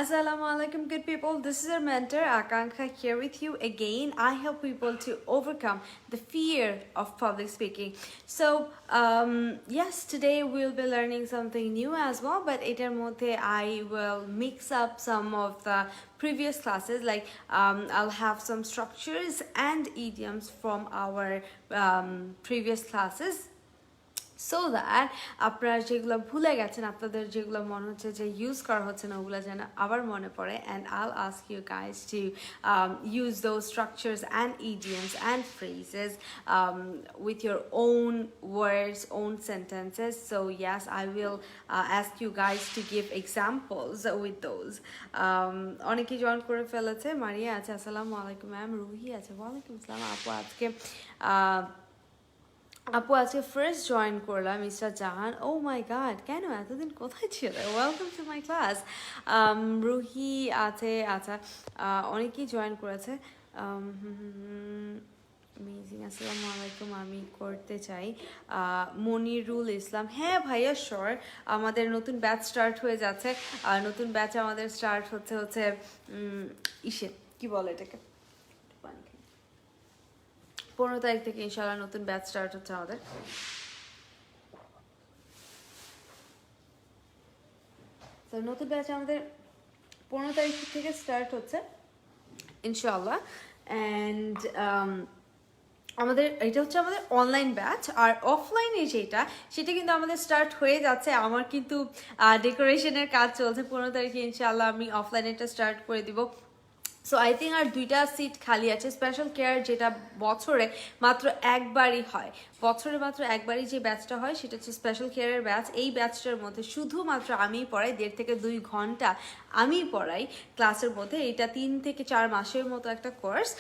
Assalamu alaikum, good people. This is our mentor Akanksha here with you again. I help people to overcome the fear of public speaking. So, yes, today we'll be learning something new as well, but etar moddhe I will mix up some of the previous classes. Like I'll have some structures and idioms from our previous classes, so that আপনারা যেগুলো ভুলে গেছেন, আপনাদের যেগুলো মনে হচ্ছে যে use করা হচ্ছে না, ওগুলো যেন আবার মনে পড়ে। And I'll ask you guys to use those structures and idioms and phrases with your own words, own sentences. So yes, I will ask you guys to give examples with those. অনেকেই join করে ফেলেছে। মারিয়া আছে, আসসালামু আলাইকুম ma'am. Ruhi আছে, ওয়ালাইকুম আসসালাম। আপু আজকে ফার্স্ট জয়েন করলাম। Mister Jahan, O my god, কেন এতদিন কোথায় ছিল? Welcome to my class. Ruhi আছে, আচ্ছা, অনেকেই জয়েন করেছে। অ্যামেজিং, আসসালামু আলাইকুম। আমি করতে চাই। মনিরুল ইসলাম, হ্যাঁ ভাইয়া শিওর। আমাদের নতুন ব্যাচ স্টার্ট হয়ে যাচ্ছে। নতুন ব্যাচ আমাদের স্টার্ট হচ্ছে ইসে কি বলে এটাকে, 15 তারিখ থেকে ইনশাআল্লাহ নতুন ব্যাচ স্টার্ট হচ্ছে আমাদের। তো নতুন ব্যাচ আমাদের 15 তারিখ থেকে স্টার্ট হচ্ছে ইনশাআল্লাহ। অ্যান্ড আমাদের এটা হচ্ছে আমাদের অনলাইন ব্যাচ। আর অফলাইনে সেটা কিন্তু আমাদের স্টার্ট হয়ে যাচ্ছে। আমার কিন্তু ডেকোরেশনের কাজ চলছে। 15 তারিখে ইনশাআল্লাহ আমি অফলাইনেটা স্টার্ট করে দিব। সো আই থিঙ্ক আর 2টা সিট খালি আছে। স্পেশাল কেয়ার যেটা বছরে মাত্র একবারই হয়, বছরে মাত্র একবারই যে ব্যাচটা হয় সেটা হচ্ছে স্পেশাল কেয়ারের ব্যাচ। এই ব্যাচটার মধ্যে শুধুমাত্র আমিই পড়াই, 1.5 থেকে 2 ঘন্টা আমিই পড়াই ক্লাসের মধ্যে। এটা 3 থেকে 4 মাসের মতো একটা কোর্স,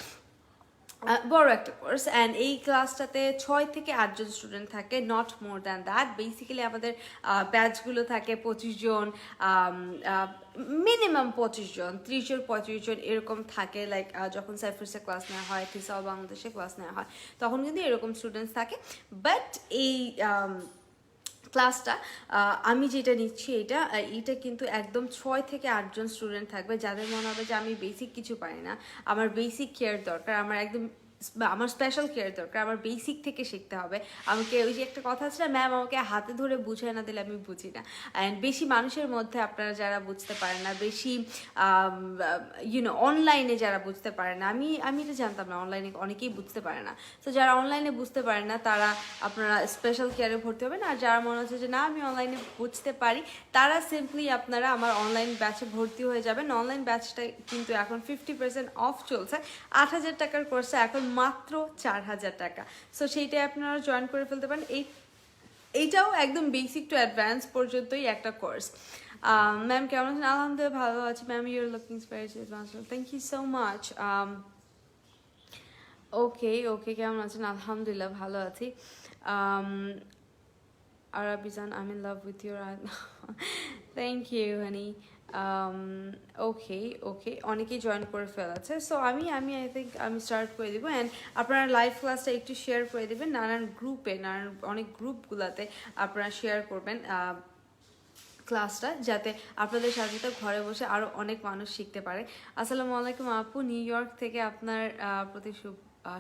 বড় একটা কোর্স। অ্যান্ড এই ক্লাসটাতে 6 থেকে 8 জন স্টুডেন্ট থাকে, not more than that. Basically আমাদের ব্যাচগুলো থাকে 25 জন, মিনিমাম 25 জন, 30 জন 35 জন এরকম থাকে। লাইক যখন সাইফার্সে ক্লাস নেওয়া হয়, থিসাও বাংলাদেশে ক্লাস নেওয়া হয়, তখন কিন্তু এরকম স্টুডেন্টস থাকে। বাট এই ক্লাসটা আমি যেটা নিচ্ছি এইটা কিন্তু একদম 6 থেকে 8 জন স্টুডেন্ট থাকবে, যাদের মনে হবে যে আমি বেসিক কিছু পারি না, আমার বেসিক কেয়ার দরকার, আমার স্পেশাল কেয়ার দরকার, আমার বেসিক থেকে শিখতে হবে। আমাকে ওই যে একটা কথা আছে না, ম্যাম আমাকে হাতে ধরে বুঝিয়ে না দিলে আমি বুঝি না। অ্যান্ড বেশি মানুষের মধ্যে আপনারা যারা বুঝতে পারেন না, বেশি অনলাইনে যারা বুঝতে পারে না, আমি এটা জানতাম না, অনলাইনে অনেকেই বুঝতে পারে না। তো যারা অনলাইনে বুঝতে পারে না তারা আপনারা স্পেশাল কেয়ারে ভর্তি হবেন। আর যারা মনে হচ্ছে যে না আমি অনলাইনে বুঝতে পারি, তারা সিম্পলি আপনারা আমার অনলাইন ব্যাচে ভর্তি হয়ে যাবেন। অনলাইন ব্যাচটা কিন্তু এখন 50% অফ চলছে। 8,000 টাকার কোর্সে এখন মাত্র 4,000 টাকা। সো সেইটাই আপনারা জয়েন করে ফেলতে পারেন। এইটাও একদম বেসিক টু অ্যাডভান্স পর্যন্তই একটা কোর্স। ম্যাম কেমন আছেন? আলহামদুলিল্লাহ ভালো আছি ma'am. Your looking spiral, thank you so much. Okay কেমন আছেন? আলহামদুলিল্লাহ ভালো আছি। Arabizan, I'm in love with your thank you honey. ওকে অনেকেই জয়েন করে ফেলেছে। সো আমি আই থিঙ্ক আমি স্টার্ট করে দিব। অ্যান্ড আপনারা লাইভ ক্লাসটা একটু শেয়ার করে দেবেন নানান গ্রুপে, অনেক গ্রুপগুলোতে আপনারা শেয়ার করবেন ক্লাসটা, যাতে আপনাদের সাথে ঘরে বসে আরও অনেক মানুষ শিখতে পারে। আসসালামু আলাইকুম আপু, নিউ ইয়র্ক থেকে আপনার প্রতি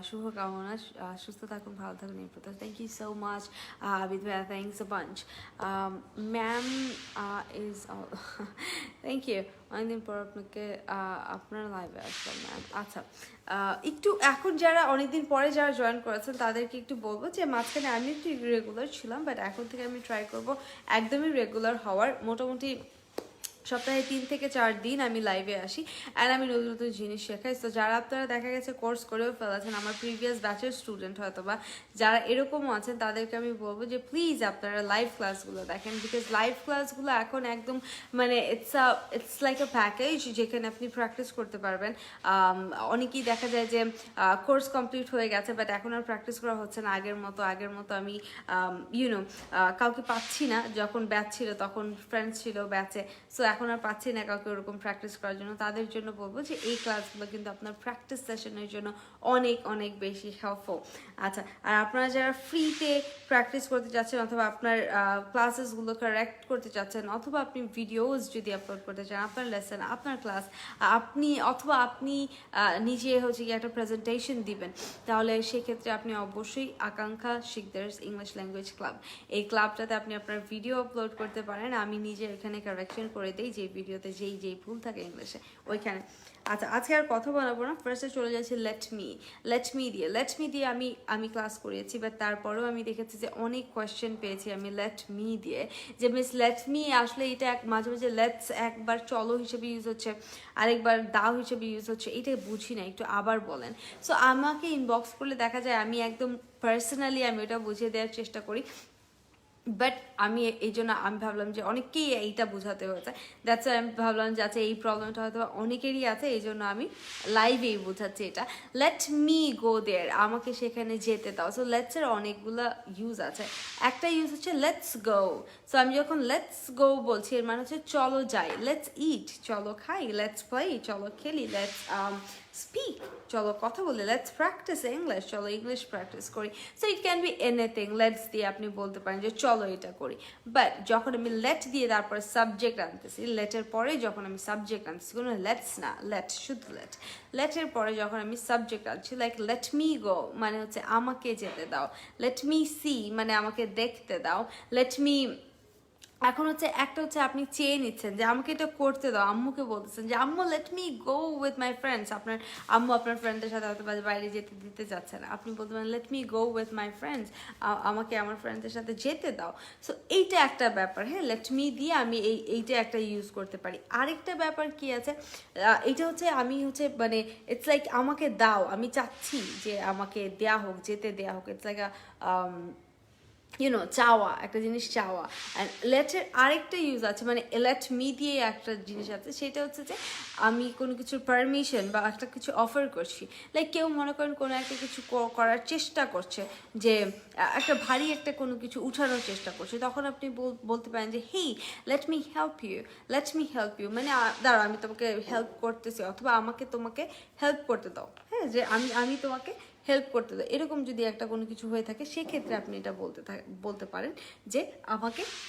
শুভকামনা। সুস্থ থাকুন, ভালো থাকুন, এই প্রত্যাশা। থ্যাংক ইউ সো মাচ আবিদ ভাইয়া, thanks a bunch. Ma'am is thank you. অনেকদিন পর আপনার লাইভে আসলাম ম্যাম। আচ্ছা, একটু এখন যারা অনেকদিন পরে যারা জয়েন করেছেন তাদেরকে একটু বলবো যে মাঝখানে আমি একটু ইরেগুলার ছিলাম, বাট এখন থেকে আমি ট্রাই করব একদমই রেগুলার হওয়ার। মোটামুটি সপ্তাহে 3 থেকে 4 দিন আমি লাইভে আসি, অ্যান্ড আমি নতুন নতুন জিনিস শেখাই। তো যারা আপনারা দেখা গেছে কোর্স করেও ফেলেছেন, আমার প্রিভিয়াস ব্যাচের স্টুডেন্ট হয়তো বা যারা এরকমও আছেন, তাদেরকে আমি বলবো যে প্লিজ আপনারা লাইভ ক্লাসগুলো দেখেন। বিকজ লাইভ ক্লাসগুলো এখন একদম মানে ইটস লাইক আ প্যাকেজ, যেখানে আপনি প্র্যাকটিস করতে পারবেন। অনেকেই দেখা যায় যে কোর্স কমপ্লিট হয়ে গেছে, বাট এখন আর প্র্যাকটিস করা হচ্ছে না আগের মতো আমি কাউকে পাচ্ছি না। যখন ব্যাচ ছিল তখন ফ্রেন্ডস ছিল ব্যাচে, সো এখন আর পাচ্ছি না কাউকে ওরকম প্র্যাকটিস করার জন্য, তাদের জন্য বলবো যে এই ক্লাসগুলো কিন্তু আপনার প্র্যাকটিস সেশনের জন্য অনেক অনেক বেশি হেল্পফুল। আচ্ছা, আর আপনারা যারা ফ্রিতে প্র্যাকটিস করতে চাচ্ছেন অথবা আপনার ক্লাসেসগুলো কারেক্ট করতে চাচ্ছেন, অথবা আপনি ভিডিওস যদি আপলোড করতে চান, আপনার লেসন, আপনার ক্লাস, আপনি নিজে হচ্ছে কি একটা প্রেজেন্টেশন দিবেন, তাহলে সেক্ষেত্রে আপনি অবশ্যই আকাঙ্ক্ষা শিকদার্স ইংলিশ ল্যাঙ্গুয়েজ ক্লাব, এই ক্লাবটাতে আপনি আপনার ভিডিও আপলোড করতে পারেন। আমি নিজে এখানে কারেকশন করে দিই যে ভিডিওতে যেই ভুল থাকে ইংলিশে ওইখানে। আচ্ছা, আজকে আর কথা বলবো না, ফার্স্টে চলে যাচ্ছি লেট মি দিয়ে আমি ক্লাস করিয়েছি, বাট তারপরেও আমি দেখেছি যে অনেক কোয়েশ্চেন পেয়েছি আমি লেট মি দিয়ে, যে মিস লেট মি আসলে এটা মাঝে মাঝে লেটস একবার চলো হিসেবে ইউজ হচ্ছে, আরেকবার দাও হিসেবে ইউজ হচ্ছে, এটা বুঝি না, একটু আবার বলেন। সো আমাকে ইনবক্স করলে দেখা যায় আমি একদম পার্সোনালি আমি ওটা বুঝিয়ে দেওয়ার চেষ্টা করি, বাট আমি এই জন্য আমি ভাবলাম যে অনেককেই এইটা বোঝাতে হয়েছে, দ্যাটস আমি ভাবলাম যে আচ্ছা এই প্রবলেমটা হয়তো অনেকেরই আছে, এই জন্য আমি লাইভেই বোঝাচ্ছি এটা। লেট মি গো দেয়ার, আমাকে সেখানে যেতে দাও। সো লেটসের অনেকগুলো ইউজ আছে, একটা ইউজ হচ্ছে লেটস গো। সো আমি যখন লেটস গো বলছি এর মানে হচ্ছে চলো যাই, লেটস ইট চলো খাই, লেটস প্লে চলো খেলি, লেটস স্পিক চলো কথা বলি, লেটস প্র্যাকটিস ইংলিশ চলো ইংলিশ প্র্যাকটিস করি। So it can be anything, let's দিয়ে আপনি বলতে পারেন যে চলো এটা করি, বাট যখন আমি লেট দিয়ে তারপরে সাবজেক্ট আনতেছি, লেটের পরে যখন আমি সাবজেক্ট আনতেছি, কোনো লেটস না, লেট শুধু লেটের পরে যখন আমি সাবজেক্ট আনছি, লাইক লেট মি গো মানে হচ্ছে আমাকে যেতে দাও, লেট মি সি মানে আমাকে দেখতে দাও, লেট মি, এখন হচ্ছে একটা হচ্ছে আপনি চেয়ে নিচ্ছেন যে আমাকে এটা করতে দাও, আম্মুকে বলতেছেন যে আম্মু let me go with my friends, আপনার আম্মু আপনার ফ্রেন্ডদের সাথে হয়তো বাইরে যেতে দিতে যাচ্ছে না, আপনি বলতে পারেন let me go with my friends, আমাকে আমার ফ্রেন্ডদের সাথে যেতে দাও। সো এইটা একটা ব্যাপার, হ্যাঁ, লেট মি দিয়ে আমি এইটা একটা ইউজ করতে পারি। আরেকটা ব্যাপার কি আছে, এইটা হচ্ছে আমি হচ্ছে মানে ইটস লাইক আমাকে দাও, আমি চাচ্ছি যে আমাকে দেয়া হোক, যেতে দেয়া হোক, ইটস লাইক চাওয়া, একটা জিনিস চাওয়া। অ্যান্ড লেটের আরেকটা ইউজ আছে, মানে লেট মি দিয়ে একটা জিনিস আছে, সেটা হচ্ছে যে আমি কোনো কিছুর পারমিশন বা একটা কিছু অফার করছি, লাইক কেউ মনে করেন কোনো একটা কিছু করার চেষ্টা করছে, যে একটা ভারী একটা কোনো কিছু উঠানোর চেষ্টা করছে, তখন আপনি বলতে পারেন যে হেই লেট মি হেল্প ইউ মানে দাঁড়াও আমি তোমাকে হেল্প করতেছি, অথবা আমাকে তোমাকে হেল্প করতে দাও, হ্যাঁ, যে আমি তোমাকে হেল্প করতে দাও, এরকম যদি একটা কোনো কিছু হয়ে থাকে সেক্ষেত্রে আপনি এটা বলতে পারেন যে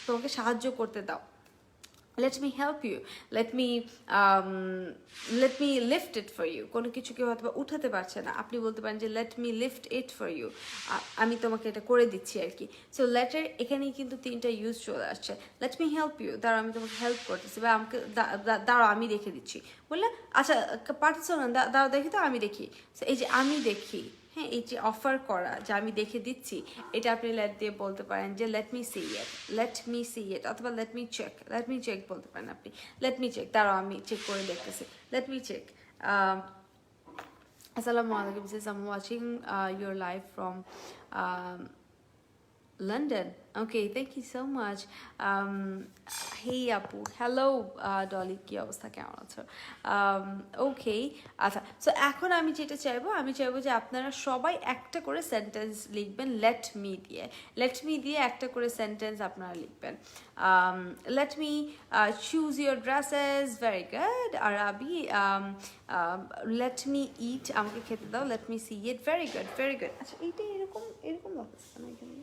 তোমাকে সাহায্য করতে দাও, let me help you, let me lift it for you, কোনো কিছু কেউ হয়তো উঠাতে পারছে না, আপনি বলতে পারেন যে let me lift it for you, আমি তোমাকে এটা করে দিচ্ছি আর কি। সো লেটের এখানেই কিন্তু তিনটা ইউজ চলে আসছে, লেট মি হেল্প ইউ, দাঁড়াও আমি তোমাকে হেল্প করতেছি, বা আমাকে দাঁড়াও আমি দেখে দিচ্ছি, বললে আচ্ছা পারছো না, দাঁড়াও দেখি তো আমি দেখি। সো এই যে আমি দেখি, হ্যাঁ, এই যে অফার করা যে আমি দেখে দিচ্ছি, এটা আপনি লেট দিয়ে বলতে পারেন যে লেট মি সি ইট, অথবা লেট মি চেক বলতে পারেন আপনি, লেট মি চেক, দাঁড়াও আমি চেক করে দেখতেছি, লেট মি চেক। আসসালামু আলাইকুম sis, I am watching your live from London. Okay, thank you so much. Hey আপু, হ্যালো ডলি, কি অবস্থা, কেমন আছো? ওকে, আচ্ছা, সো এখন আমি যেটা চাইবো যে আপনারা সবাই একটা করে সেন্টেন্স লিখবেন লেট মি দিয়ে একটা করে সেন্টেন্স আপনারা লিখবেন। Let me choose your dresses, very good. আরবি, লেট মি ইট, আমাকে খেতে দাও, লেট মি সি ইট, ভেরি গুড। আচ্ছা, এইটা এরকম লাগছে না এখানে,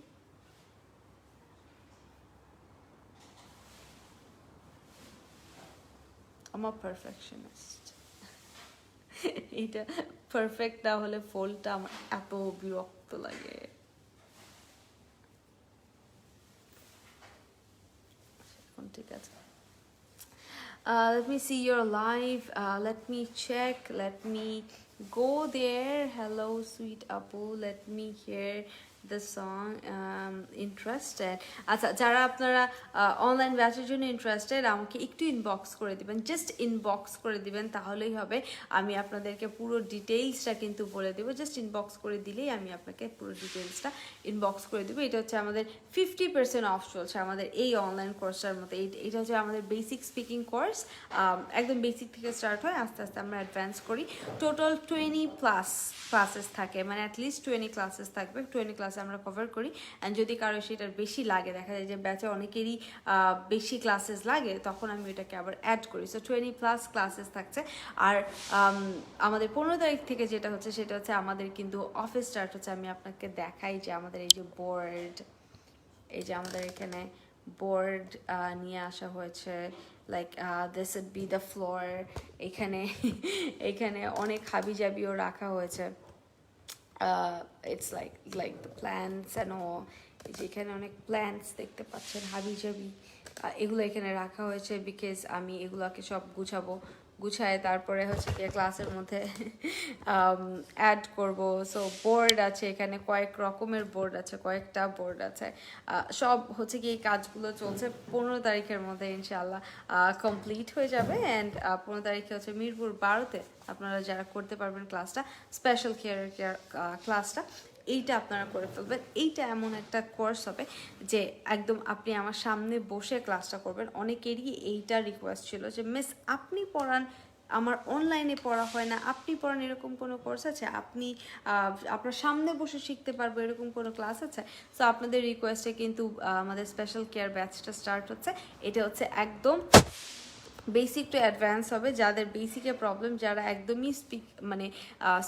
আমার পারফেকশনিস্ট, এটা পারফেক্ট না হলে ফোল্ডটা আমার এত বিরক্ত লাগে। এখন ঠিক আছে, let me see your live, let me check, let me go there. Hello sweet Apu, let me hear the song. Interested, আচ্ছা, যারা আপনারা অনলাইন ব্যাচের জন্য ইন্টারেস্টেড আমাকে একটু ইনবক্স করে দিবেন, জাস্ট ইনবক্স করে দিবেন, তাহলেই হবে। আমি আপনাদেরকে পুরো ডিটেইলসটা কিন্তু বলে দেবো, জাস্ট ইনবক্স করে দিলেই আমি আপনাকে পুরো ডিটেইলসটা ইনবক্স করে দেবো। এটা হচ্ছে আমাদের 50% অফ চলছে আমাদের এই অনলাইন কোর্সটার মতো। এটা হচ্ছে আমাদের বেসিক স্পিকিং কোর্স, একদম বেসিক থেকে স্টার্ট হয়, আস্তে আস্তে আমরা অ্যাডভান্স করি। টোটাল 20+ ক্লাসেস থাকে, মানে অ্যাটলিস্ট 20 ক্লাসেস থাকবে, 20 ক্লাস ক্লাস আমরা কভার করি অ্যান্ড যদি কারো সেটার বেশি লাগে দেখা যায় যে ব্যাচে অনেকেরই বেশি ক্লাসেস লাগে তখন আমি ওইটাকে আবার অ্যাড করি সো 20+ ক্লাসেস থাকছে আর আমাদের 15 তারিখ থেকে যেটা হচ্ছে সেটা হচ্ছে আমাদের কিন্তু অফিস স্টার্ট হচ্ছে আমি আপনাকে দেখাই যে আমাদের এই যে বোর্ড এই যে আমাদের এখানে বোর্ড নিয়ে আসা হয়েছে like this would be the floor এখানে এখানে অনেক হাবিজাবিও রাখা হয়েছে it's like the plants and যেখানে অনেক প্ল্যান্টস দেখতে পাচ্ছেন হাবিজাবি এগুলো এখানে রাখা হয়েছে বিকজ আমি এগুলোকে সব গুছায় তারপরে হচ্ছে গিয়ে ক্লাসের মধ্যে অ্যাড করব সো বোর্ড আছে এখানে কয়েক রকমের বোর্ড আছে কয়েকটা বোর্ড আছে সব হচ্ছে কি এই কাজগুলো চলছে 15 তারিখের মধ্যে ইনশাআল্লাহ কমপ্লিট হয়ে যাবে অ্যান্ড 15 তারিখে হচ্ছে মিরপুর 12-তে আপনারা যারা করতে পারবেন ক্লাসটা স্পেশাল কেয়ার ক্লাসটা এইটা আপনারা করে ফেলবেন এইটা এমন একটা কোর্স হবে যে একদম আপনি আমার সামনে বসে ক্লাসটা করবেন অনেকেরই এইটা রিকোয়েস্ট ছিল যে মিস আপনি পড়ান আমার অনলাইনে পড়া হয় না আপনি পড়ান এরকম কোনো কোর্স আছে আপনি আপনার সামনে বসে শিখতে পারবো এরকম কোনো ক্লাস আছে সো আপনাদের রিকোয়েস্টে কিন্তু আমাদের স্পেশাল কেয়ার ব্যাচটা স্টার্ট হচ্ছে এটা হচ্ছে একদম বেসিক টু অ্যাডভান্স হবে যাদের বেসিকে প্রবলেম যারা একদমই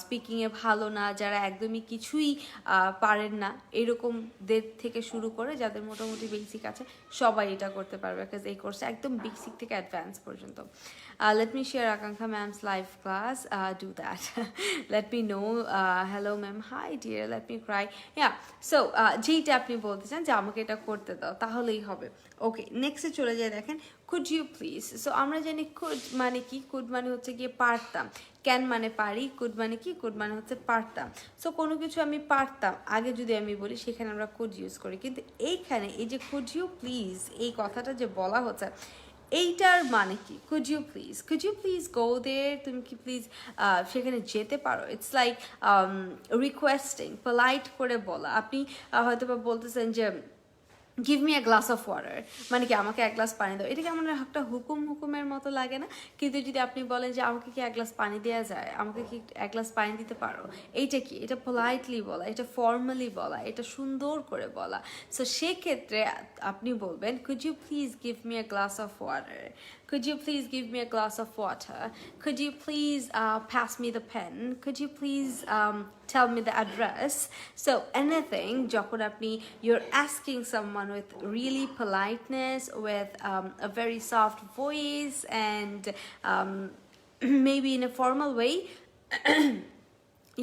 স্পিকিংয়ে ভালো না যারা একদমই কিছুই পারেন না এরকমদের থেকে শুরু করে যাদের মোটামুটি বেসিক আছে সবাই এটা করতে পারবে বিকজ এই কোর্সে একদম বেসিক থেকে অ্যাডভান্স পর্যন্ত let me share Akanksha ma'am's live class do that let me know hello ma'am hi dear let me cry yeah so যেটা আপনি বলতে চান যে আমাকে এটা করতে দাও তাহলেই হবে ওকে নেক্সটে চলে যায় দেখেন could you please so আমরা জানি could মানে কি could মানে হচ্ছে গিয়ে পারতাম ক্যান মানে পারি could মানে কি could মানে হচ্ছে পারতাম সো কোনো কিছু আমি পারতাম আগে যদি আমি বলি সেখানে আমরা could ইউজ করি কিন্তু এইখানে এই যে could you please এই কথাটা যে বলা হচ্ছে এইটার মানে কি could you please go there তুমি কি প্লিজ সেখানে যেতে পারো ইটস লাইক রিকোয়েস্টিং পোলাইট করে বলা আপনি হয়তো বা বলতেছেন যে give me a glass of water মানে কি আমাকে এক গ্লাস পানি দাও এটা কেমন একটা হুকুমের মতো লাগে না কিন্তু যদি আপনি বলেন যে আমাকে কি এক গ্লাস পানি দেওয়া যায় আমাকে কি এক গ্লাস পানি দিতে পারো এইটা কি এটা পোলাইটলি বলা এটা ফর্মালি বলা এটা সুন্দর করে বলা সো সেক্ষেত্রে আপনি বলবেন could you please give me a glass of water could you please give me a glass of water could you please pass me the pen could you please tell me the address so anything যখন আপনি you're asking someone with really politeness with a very soft voice and maybe in a formal way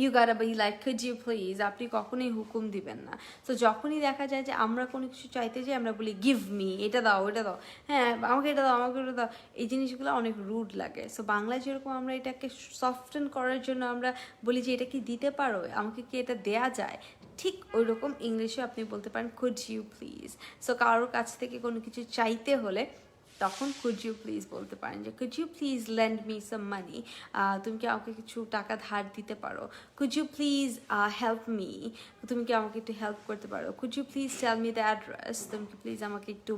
you gotta be like could you please আপনি কখনোই হুকুম দিবেন না তো যখনই দেখা যায় যে আমরা কোনো কিছু চাইতে যাই আমরা বলি গিভ মি এটা দাও ওটা দাও হ্যাঁ আমাকে এটা দাও আমাকে ওটা দাও এই জিনিসগুলো অনেক রুড লাগে সো বাংলায় যেরকম আমরা এটাকে সফটেন করার জন্য আমরা বলি যে এটা কি দিতে পারো আমাকে কি এটা দেয়া যায় ঠিক ওই রকম ইংলিশে আপনি বলতে পারেন could you please সো কারোর কাছ থেকে কোনো কিছু চাইতে হলে তখন could you please বলতে পারেন যে could you please lend me some money তুমি কি আমাকে কিছু টাকা ধার দিতে পারো could you please help me তুমি কি আমাকে একটু হেল্প করতে পারো could you please tell me the address তুমি কি প্লিজ আমাকে একটু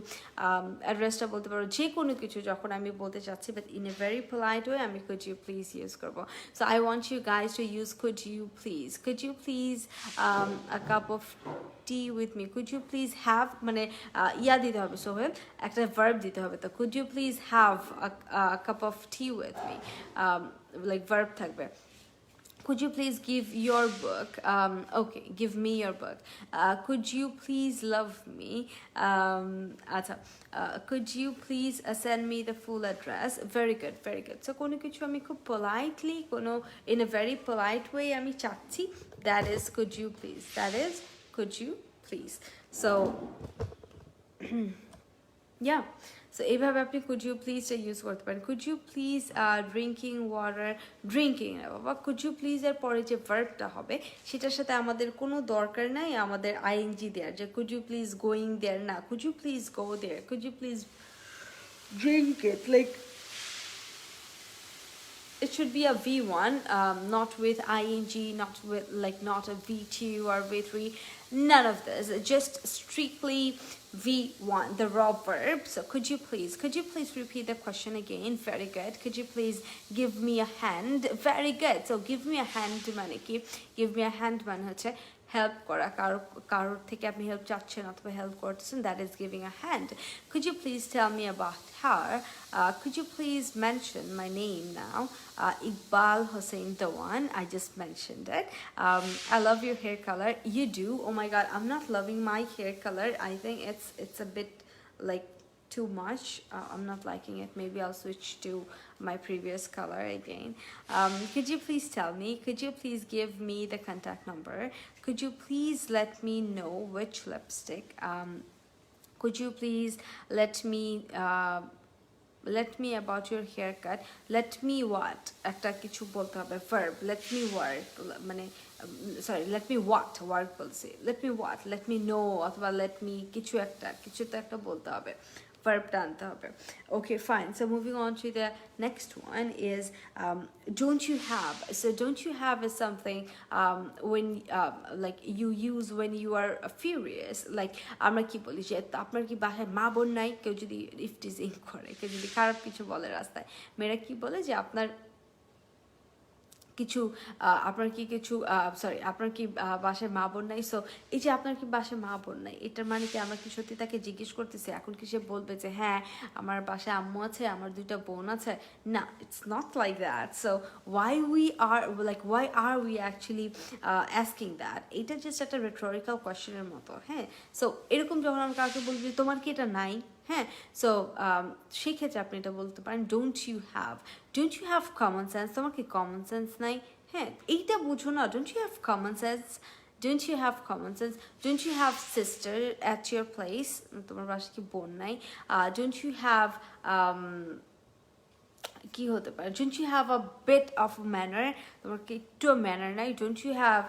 অ্যাড্রেসটা বলতে পারো যে কোনো কিছু যখন আমি বলতে চাচ্ছি but in a very polite way আমি could you please ইউজ করবো so I want you guys to use could you please a cup of tea with me could you please have মানে ইয়া দিতে হবে সোহেল একটা ভার্ব দিতে হবে তো could you please have a cup of tea with me like verb থাকবে could you please give your book okay give me your book could you please love me আচ্ছা could you please send me the full address very good so কোনো কিছু আমি খুব politely কোনো in a very polite way আমি চাচ্ছি that is could you please so yeah so এইভাবে আপনি could you please ইউজ করতে পারেন could you please drinking water drinking না বাবা could you please এর পরে যে ভার্বটা হবে সেটার সাথে আমাদের কোনো দরকার নাই আমাদের ing দেয়ার যে could you please going there না could you please go there could you please drink it like it should be a V1 not with ing not a V2 or V3 none of this just strictly V1 the raw verb so could you please repeat the question again very good could you please give me a hand very good so give me a hand মানে কি give me a hand মানে হচ্ছে help করা, কারোর থেকে আপনি help চাচ্ছেন অথবা হেল্প করতেছেন, that is giving a hand. Could you please tell me about her? Could you please mention my name now? Iqbal Hussein Dawan, I just mentioned it. I love your hair color. You do? Oh my god, I'm not loving my hair color. I think it's a bit like too much. I'm not liking it. Maybe I'll switch to my previous color again. Could you please tell me? Could you please give me the contact number? Could you please let me know which lipstick? Could you please let me about your haircut. Let me what? একটা কিছু বলতে হবে, verb. Let me work, মানে sorry, let me what work বলছি, let me what, let me know অথবা let me কিছু তো একটা বলতে হবে, verb টানতে হবে. Okay, fine. So moving on to the next one is don't you have. So don't you have is something when like you use when you are furious. Like আমরা কি বলি যে আপনার কি বাসায় মা বোন নাই, কেউ যদি ইফটিজিং করে, কেউ যদি খারাপ কিছু বলে রাস্তায়, মেয়েরা কি বলে যে আপনার কিছু আপনার কি কিছু সরি আপনার কি বাসায় মা বোন নাই। সো এই যে আপনার কি বাসায় মা বোন নাই, এটার মানে কি আমরা কি সত্যি তাকে জিজ্ঞেস করতেছি এখন কি সে বলবে যে হ্যাঁ আমার বাসায় আম্মু আছে, আমার 2টা বোন আছে? না, it's not like that. So why are we actually asking that? এটা জাস্ট একটা রেটরিক্যাল কোয়েশ্চেনের মতো। হ্যাঁ, সো এরকম যখন আমরা কাউকে বলবি তোমার কি এটা নাই, হ্যাঁ, সো সেই ক্ষেত্রে আপনি এটা বলতে পারেন don't you have common sense, তোমার কি কমন সেন্স নাই? হ্যাঁ, এইটা বুঝো না, don't you have common sense, don't you have sister at your place, তোমার বাসায় কি বোন নাই? ডোন্ট ইউ হ্যাভ কি হতে পারে, don't you have a bit of manner, তোমার কি একটু ম্যানার নাই? Don't you have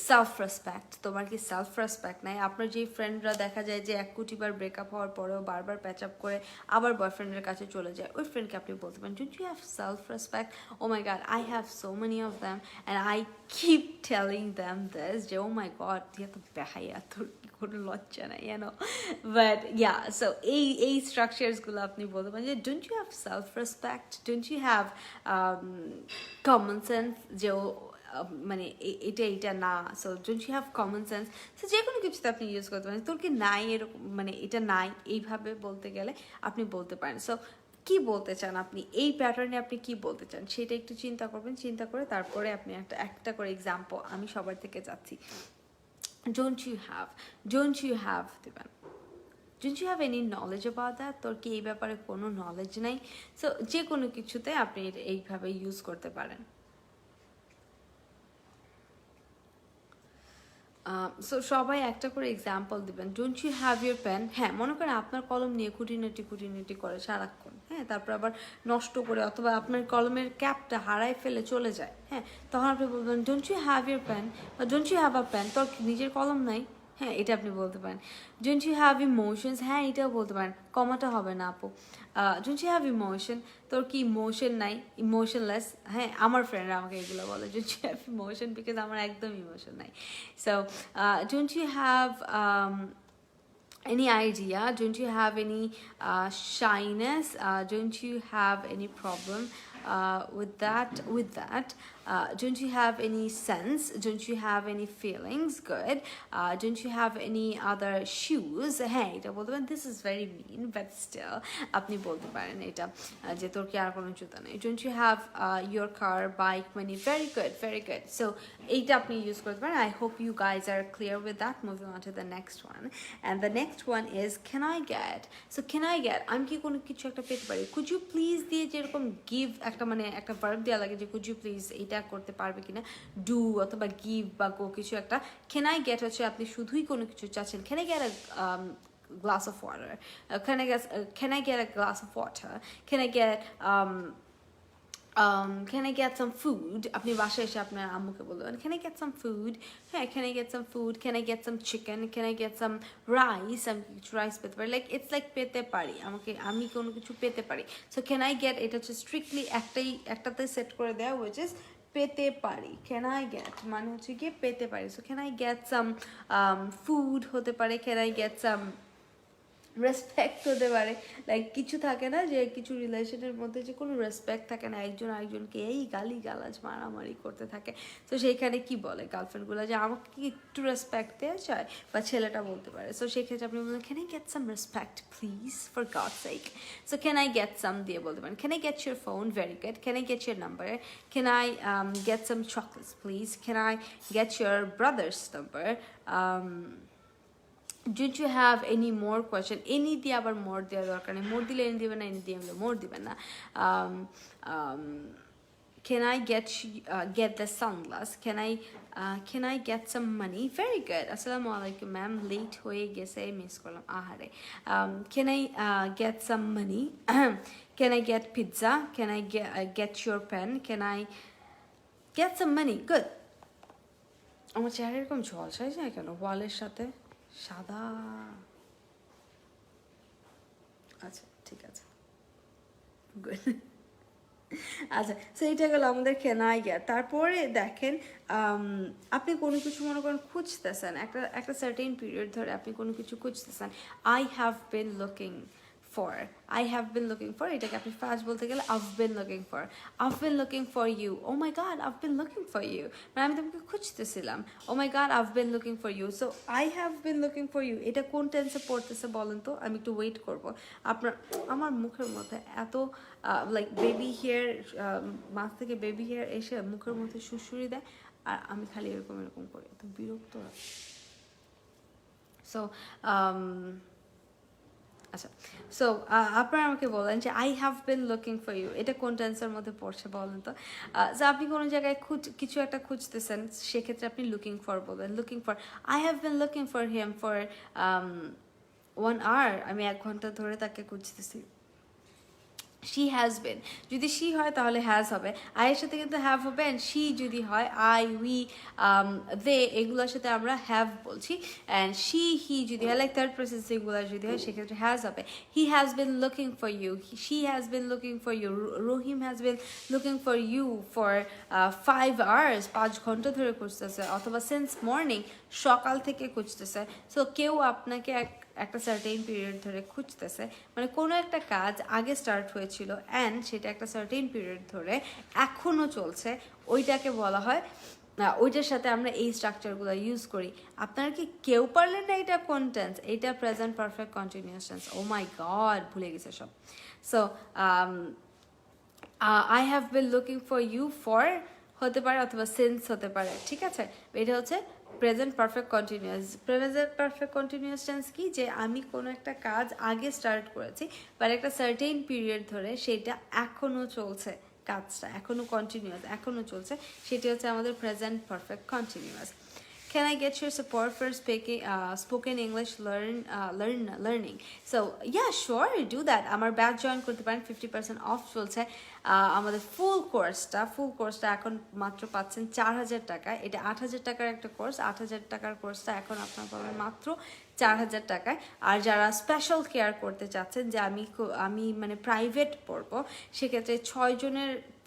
self respect, তোমার কি সেলফ রেসপেক্ট নাই? আপনার যেই ফ্রেন্ডরা দেখা যায় যে 1 কোটিবার ব্রেকআপ হওয়ার পরেও বারবার প্যাচ আপ করে আবার বয়ফ্রেন্ডের কাছে চলে যায়, ওই ফ্রেন্ডকে আপনি বলতে পারেন don't you have self respect? Oh my god, I have so many of them and I keep telling them this যে ও মাই গড তুই এত বেহাইয়া, তোর কোনো লজ্জা নাই, বাট ইয়া, সো এই স্ট্রাকচারসগুলো আপনি বলতে পারেন যে don't you have self respect, don't you have common sense, যে মানে এটা না, so don't you have common sense. So যে কোনো কিছুতে আপনি ইউজ করতে পারেন, তোর কি নাই এরকম, মানে এটা নাই, এইভাবে বলতে গেলে আপনি বলতে পারেন। সো কি বলতে চান আপনি, এই প্যাটার্নে আপনি কি বলতে চান সেটা একটু চিন্তা করবেন, চিন্তা করে তারপরে আপনি একটা করে এক্সাম্পল আমি সবার থেকে চাচ্ছি। don't you have দিবেন, don't you have any knowledge about that, তোর কি এই ব্যাপারে কোনো নলেজ নাই? সো যে কোনো কিছুতে আপনি এইভাবে ইউজ করতে পারেন। সো সবাই একটা করে এক্সাম্পল দিবেন। Don't you have your pen, হ্যাঁ মনে করেন আপনার কলম নিয়ে খুঁটিনাটি করে সারাক্ষণ, হ্যাঁ, তারপর আবার নষ্ট করে অথবা আপনার কলমের ক্যাপটা হারাই ফেলে চলে যায়, হ্যাঁ, তখন আপনি বলবেন don't you have your pen বা don't you have a pen, তোর নিজের কলম নাই, হ্যাঁ, এটা আপনি বলতে পারেন। ডোন্ট ইউ হ্যাভ ইমোশনস, হ্যাঁ এটাও বলতে পারেন, কমাটা হবে না আপু। ডোন্ট ইউ হ্যাভ ইমোশন, তোর কি ইমোশন নাই, ইমোশনলেস, হ্যাঁ আমার ফ্রেন্ডরা আমাকে এগুলো বলে don't you have emotion, because আমার একদম ইমোশন নাই। So don't you have any idea, don't you have any shyness, don't you have any problem with that don't you have any sense, don't you have any feelings, good, don't you have any other shoes, হ্যাঁ এটা বলতে পারেন, this is very mean but still আপনি বলতে পারেন এটা যে তোর কি আর কোনো জুতা নেই, don't you have your car, bike, money, very good, so এইটা আপনি ইউজ করতে পারেন। I hope you guys are clear with that. Moving on to the next one, and the next one is can I get, so can I get আমি কি কোনো কিছু একটা পেতে পারি, could you please দিয়ে যেরকম give একটা মানে একটা ভার্ব দেওয়া লাগে যে could you please এটা করতে পারবে কিনা, ডু অথবা গিভ বা গো কিছু একটা। can I get হচ্ছে আপনি শুধুই কোনো কিছু চাচ্ছেন, can I get a glass of water, can I get a glass of water, can I get some food, আপনি বাসায় এসে আপনার আম্মুকে বলবেন can I get some food, হ্যাঁ can I get some food, can I get some chicken, can I get some rice, আমি কিছু rice পেতে পারি, লাইক ইটস লাইক পেতে পারি, আমি কোনো কিছু পেতে পারি। সো can I get এটা হচ্ছে স্ট্রিক্টলি একটাতে সেট করে দেওয়া which is পেতে পারি, can I get মানে হচ্ছে গিয়ে পেতে পারি। So can I get some food হতে পারে, can I get some respect হতে পারে, লাইক কিছু থাকে না যে কিছু রিলেশনের মধ্যে যে কোনো রেসপেক্ট থাকে না, একজন আরেকজনকে এই গালি গালাজ মারামারি করতে থাকে। তো সেইখানে কি বলে গার্লফ্রেন্ডগুলো যে আমাকে কি একটু রেসপেক্ট দেওয়া চায়, বা ছেলেটা বলতে পারে। সো সেক্ষেত্রে আপনি বলবেন can I get some respect please for god sake. So can I get some দিয়ে বলতে পারেন। Can I get your phone, very good. Can I get your number, can I get some chocolates please, can I get your brother's number, don't you have any more question. Any দিয়ে আবার মোর দেওয়ার দরকার নেই, মোর দিলে any দেবেন না, any দিয়ে মোর দিবেন না। Can I get the sunglass? Can I get some money? Very good. Assalamu alaikum ma'am, late হয়ে গেছে, মিস করলাম, আহারে। Can I get some money? Can I get pizza? Can I get your pen? Can I get some money? Good. আমার চেহারা এরকম ঝলসাই যায় কেন ওয়ালের সাথে? সাদা, আচ্ছা ঠিক আছে, গুড। আচ্ছা, সো এইটা গেল আমাদের কেনা ইয়া। তারপরে দেখেন আপনি কোনো কিছু মনে করেন খুঁজতেছেন, একটা সার্টেন পিরিয়ড ধরে আপনি কোনো কিছু খুঁজতেছেন। I have been looking for, I have been looking for, এটাকে আপনি ফার্স্ট বলতে গেলে I've been looking for, I've been looking for you, oh my god I've been looking for you, মানে আমি তোমাকে খুঁজতেছিলাম, oh my god I've been looking for you. So I have been looking for you, এটা কোন টেন্সে পড়তেছে বলেন তো, আমি একটু ওয়েট করব। আমার মুখের মধ্যে এত লাইক বেবি হেয়ার, মাথা থেকে বেবি হেয়ার এসে মুখের মধ্যে সুড়সুড়ি দেয়, আর আমি খালি এরকম এরকম করি, এত বিরক্ত। সো আচ্ছা, সো আপনারা আমাকে বলেন যে I have been looking for you, এটা কোন টেন্সের মধ্যে পড়ছে বলেন তো। সো আপনি কোনো জায়গায় কিছু একটা খুঁজতেছেন, সেক্ষেত্রে আপনি লুকিং ফর বলবেন। Looking for, I have been looking for him for 1 hour, আমি 1 ঘন্টা ধরে তাকে খুঁজতেছি। she has been, যদি she হয় তাহলে has হবে, I এর সাথে কিন্তু have হবে, and she যদি হয় I, we, they, এগুলোর সাথে আমরা have বলছি, and she, he যদি হয় লাইক থার্ড পারসন সিঙ্গুলার যদি হয় সেক্ষেত্রে has হবে। he has been looking for you, she has been looking for you, Rahim has been looking for you for 5 hours, 5 ঘন্টা ধরে খুঁজতেছে, অথবা since morning, সকাল থেকে খুঁজতেছে। সো কেউ আপনাকে একটা সার্টেন পিরিয়ড ধরে খুঁজতেছে, মানে কোনো একটা কাজ আগে স্টার্ট হয়েছিল অ্যান্ড সেটা একটা সার্টেন পিরিয়ড ধরে এখনও চলছে, ওইটাকে বলা হয়, ওইটার সাথে আমরা এই স্ট্রাকচারগুলো ইউজ করি। আপনারা কি কেউ পারলেন না এটা কোন টেন্স? এটা present perfect continuous tense. Oh my god, ভুলে গেছে সব। So I have been looking for you for হতে পারে, অথবা সিন্স হতে পারে, ঠিক আছে। এটা হচ্ছে present perfect continuous. Present perfect continuous tense কি, যে আমি কোনো একটা কাজ আগে স্টার্ট করেছি, বাট একটা সার্টেন পিরিয়ড ধরে সেটা এখনও চলছে, কাজটা এখনও কন্টিনিউয়াস, এখনও চলছে, সেটি হচ্ছে আমাদের present perfect continuous. Can I get your support for spoken English learning? So yeah, sure, do that. আমার ব্যাচ জয়েন করতে পারেন, 50% অফ চলছে। আমাদের ফুল কোর্সটা এখন মাত্র পাচ্ছেন 4000 টাকা। এটা 8000 টাকার একটা কোর্স, 8000 টাকার কোর্সটা এখন আপনারা পাবেন মাত্র 4000 টাকায়। আর যারা স্পেশাল কেয়ার করতে চাচ্ছেন যে আমি মানে প্রাইভেট পড়বো, সেক্ষেত্রে 6 জন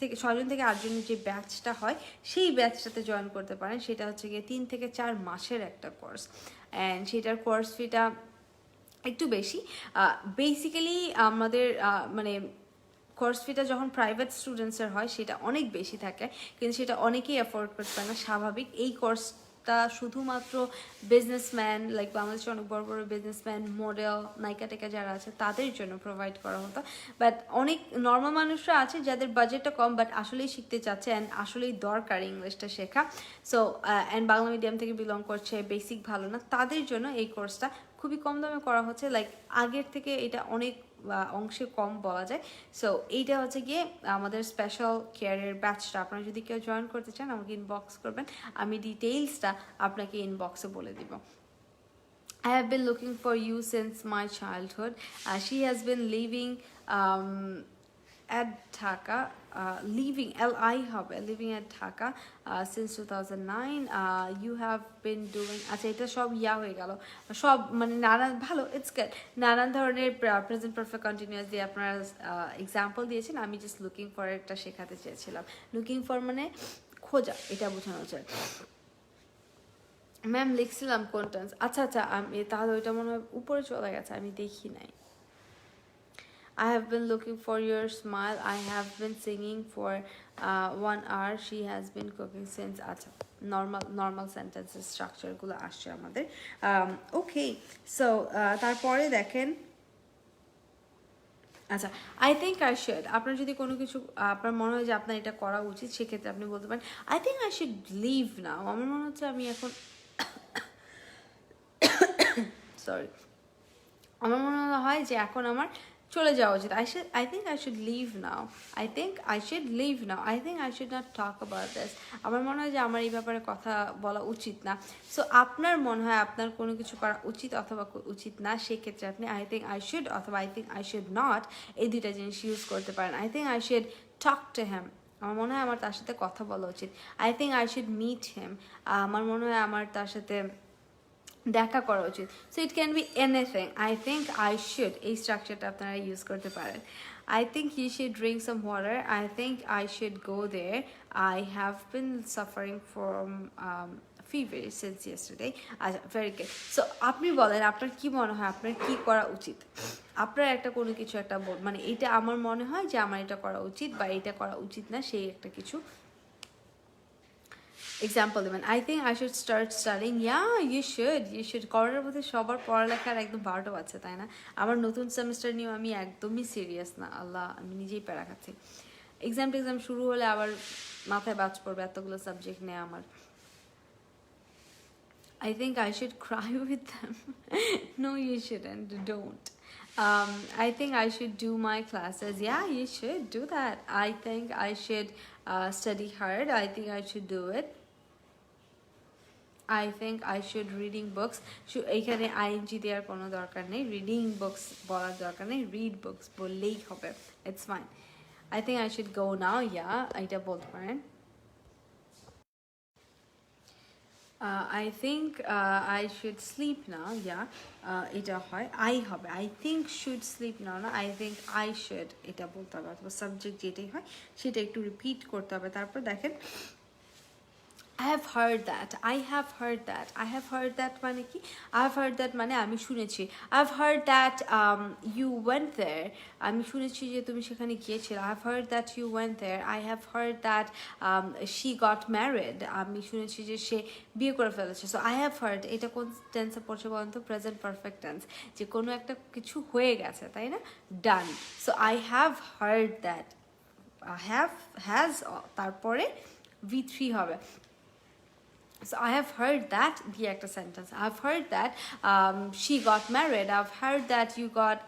থেকে 8 জনের যে ব্যাচটা হয়, সেই ব্যাচটাতে জয়েন করতে পারেন। সেটা হচ্ছে গিয়ে 3 থেকে 4 মাসের একটা কোর্স, অ্যান্ড সেটার কোর্স ফিটা একটু বেশি। বেসিক্যালি আমাদের মানে কোর্স ফিটা যখন প্রাইভেট স্টুডেন্টসের হয় সেটা অনেক বেশি থাকে, কিন্তু সেটা অনেকেই অ্যাফোর্ড করতে পারে না, স্বাভাবিক। এই কোর্সটা শুধুমাত্র বিজনেসম্যান, লাইক বাংলাদেশে অনেক বড় বড় বিজনেসম্যান, মডেল, নায়িকা টেকা যারা আছে তাদের জন্য প্রোভাইড করা হতো। বাট অনেক নর্মাল মানুষরা আছে যাদের বাজেটটা কম, বাট আসলেই শিখতে চাচ্ছে অ্যান্ড আসলেই দরকার ইংলিশটা শেখা। সো অ্যান্ড বাংলা মিডিয়াম থেকে বিলং করছে, বেসিক ভালো না, তাদের জন্য এই কোর্সটা খুবই কম দামে করা হচ্ছে, লাইক আগের থেকে এটা অনেক অংশে কম বলা যায়। সো এইটা হচ্ছে গিয়ে আমাদের স্পেশাল কেয়ারের ব্যাচটা। আপনারা যদি কেউ জয়েন করতে চান আমাকে ইনবক্স করবেন, আমি ডিটেইলসটা আপনাকে ইনবক্সে বলে দিব। I have been looking for you since my childhood. She has been living at Dhaka, living at Dhaka since 2009. You have been doing, আচ্ছা এটা সব হয়ে গেল, সব মানে নানান, ভালো, ইটস গুড, নানান ধরনের প্রেজেন্ট পারফেক্ট কন্টিনিউয়াস দিয়ে আপনারা এক্সাম্পল দিয়েছেন। আমি জাস্ট লুকিং ফর একটা শেখাতে চেয়েছিলাম। লুকিং ফর মানে খোঁজা, এটা বোঝানো যায়। ম্যাম লিখছিলাম কোন টেন্স, আচ্ছা আচ্ছা আমি তাহলে ওইটা মনে হয় উপরে চলে গেছে, আমি দেখি নাই। I have been looking for your smile. I have been singing for 1 hour. She has been cooking since. আচ্ছা, নর্মাল সেন্টেন্সের স্ট্রাকচারগুলো আসছে আমাদের। ওকে, সো তারপরে দেখেন, আচ্ছা, আই থিঙ্ক আই শুড, আপনার যদি কোনো কিছু আপনার মনে হয় যে আপনার এটা করা উচিত, সেক্ষেত্রে আপনি বলতে পারেন I think I should leave now. আমার মনে হচ্ছে আমি এখন সরি, আমার মনে হয় যে এখন আমার চলে যাওয়া উচিত। I think I should leave now, I think I should leave now, I think I should not talk about this. আমার মনে হয় যে আমার এই ব্যাপারে কথা বলা উচিত না। সো আপনার মনে হয় আপনার কোনো কিছু করা উচিত অথবা উচিত না, সেক্ষেত্রে আপনি আই থিঙ্ক আই শুড অথবা I think I should not, এই দুইটা জিনিস ইউজ করতে পারেন। I think I should talk to him, আমার মনে হয় আমার তার সাথে কথা বলা উচিত। I think I should meet him, আমার মনে হয় আমার তার সাথে দেখা করা উচিত। So it can be anything. I think I should, এই স্ট্রাকচারটা আপনারা ইউজ করতে পারেন। I think you should drink some water, I think I should go there, I have been suffering from fever since yesterday. আচ্ছা, very good. So আপনি বলেন আপনার কি মনে হয় আপনার কি করা উচিত। আপনার একটা কোনো কিছু একটা মানে এটা আমার মনে হয় যে আমার এটা করা উচিত বা এটা করা উচিত না, সেই একটা কিছু এক্সাম্পল দেবেন। I think I should start studying, you should. করোনার মধ্যে সবার পড়ালেখার একদম 12টা বাজছে, তাই না? আমার নতুন সেমিস্টার নিয়ে আমি একদমই সিরিয়াস না, আল্লাহ, আমি নিজেই প্যারা খাচ্ছি। এক্সাম শুরু হলে আবার মাথায় বাজ পড়বে, এতগুলো সাবজেক্ট নেই আমার। I think I should cry with them. No, you shouldn't. Don't. I think I should do my classes. Yeah, you should do that. I think I should study hard. I think I should do it. I think I should reading books. এখানে ING দেওয়ার কোনো দরকার নেই, reading books বলার দরকার নেই, read books বললেই হবে, it's fine. I think I should go now. Yeah, এটা বলতে পারেন। I think I should sleep now. Yeah, এটা হয় আই হবে। I think should sleep now না, I think I should এটা বলতে হবে, অথবা সাবজেক্ট যেটাই হয় সেটা একটু রিপিট করতে হবে। তারপর দেখেন, I have heard that, I have heard that, I have heard that মানে কি? I have heard that মানে আমি শুনেছি। I have heard that you went there, আমি শুনেছি যে তুমি সেখানে গিয়েছিলে। I have heard that you went there. I have heard that she got married, আমি শুনেছি যে সে বিয়ে করে ফেলেছে। So I have heard, এটা কোন টেন্সে পড়ছে বলেন তো? প্রেজেন্ট পারফেক্ট টেন্স, যে কোনো একটা কিছু হয়ে গেছে, তাই না? ডান। So I have heard that, have, has, তারপরে V3 হবে। So I have heard that দিয়ে একটা sentence. I've heard that she got married. I've heard that you got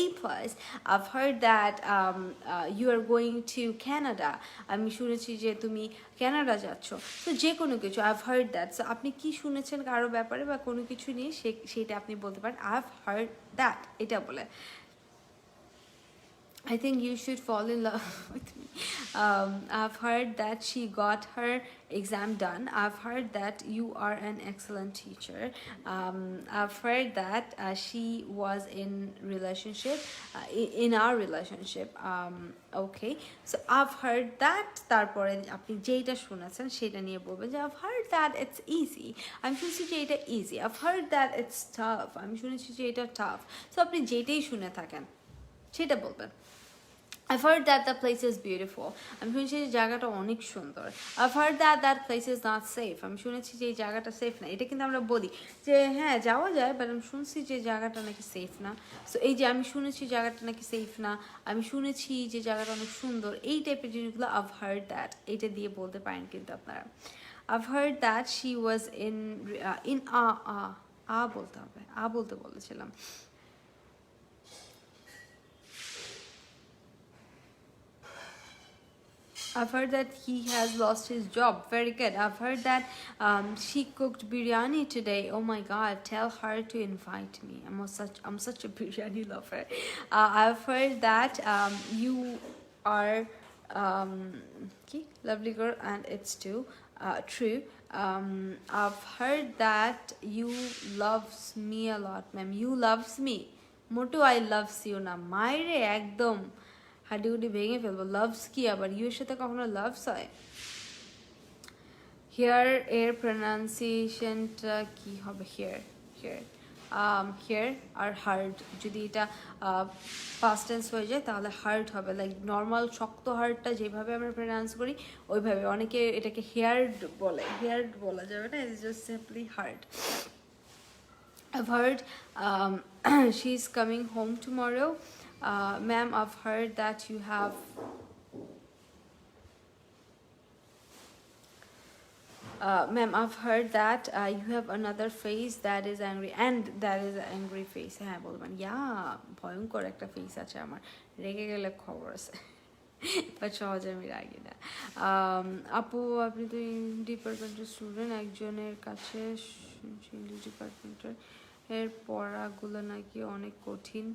A+. I've heard that you are going to Canada. আমি শুনেছি যে তুমি Canada যাচ্ছ। তো যে কোনো কিছু I've heard that. So আপনি কি শুনেছেন কারো ব্যাপারে বা কোনো কিছু নিয়ে, সেটা আপনি বলতে পারেন I've heard that, এটা বলে। I think you should fall in love with me. I've heard that she got her exam done. I've heard that you are an excellent teacher. I've heard that she was in relationship, in our relationship. Okay, so I've heard that, তারপরে আপনি যেটা শুনেছেন সেটা নিয়ে বলবেন যে I've heard that it's easy. আমি শুনেছি যে এটা easy. I've heard that it's tough. আমি শুনেছি যে এটা tough. So আপনি যেটাই শুনে থাকেন সেটা বলবেন। I've heard that the place is beautiful. আমি শুনেছি যে জায়গাটা অনেক সুন্দর। I've heard that that place is not safe. আমি শুনেছি যে এই জায়গাটা সেফ না। এটা কিন্তু আমরা বলি যে হ্যাঁ যাওয়া যায়, বাট আমি শুনছি যে জায়গাটা নাকি সেফ না। সো এই যে আমি শুনেছি জায়গাটা নাকি সেফ না, আমি শুনেছি যে জায়গাটা অনেক সুন্দর, এই টাইপের জিনিসগুলো I've heard that, এটা দিয়ে বলতে পারেন কিন্তু আপনারা। I've heard that she was in বলতে হবে, বলতে বলেছিলাম। I've heard that he has lost his job. Very good. I've heard that she cooked biryani today. Oh my God! Tell her to invite me. I'm such a biryani lover. I've heard that you are lovely girl, and it's true. I've heard that you loves me a lot, ma'am. You loves me. Moto I loves you না, মাইরে একদম হাড্ডিগুড্ডি ভেঙে ফেলবো। Loves কি আবার? Your সাথে কখনো loves হয়? হেয়ার এর প্রনাউন্সিয়েশনটা কি হবে? হেয়ার, হেয়ার, হেয়ার আর হার্ড, যদি এটা পাস্ট টেন্স হয়ে যায় তাহলে হার্ড হবে। লাইক নর্মাল শক্ত হার্ডটা যেভাবে আমরা প্রনাউন্স করি ওইভাবে। অনেকে এটাকে হেয়ার্ড বলে, হেয়ার্ড বলা যাবে না, it's just simply hard. I've heard she's coming home tomorrow. Ma'am, I've heard that you have ma'am, I've heard that you have another face that is angry, and that is an angry face. হ্যাঁ বলবেন, ইয়া ভয়ঙ্কর একটা face আছে আমার, রেগে গেলে খবর আছে। বাট সহজে আমি রাগি না। আপু, আপনি তো ডিপার্টমেন্টের স্টুডেন্ট, একজনের কাছে ইংলিশ ডিপার্টমেন্টের এর পড়াগুলো নাকি অনেক কঠিন।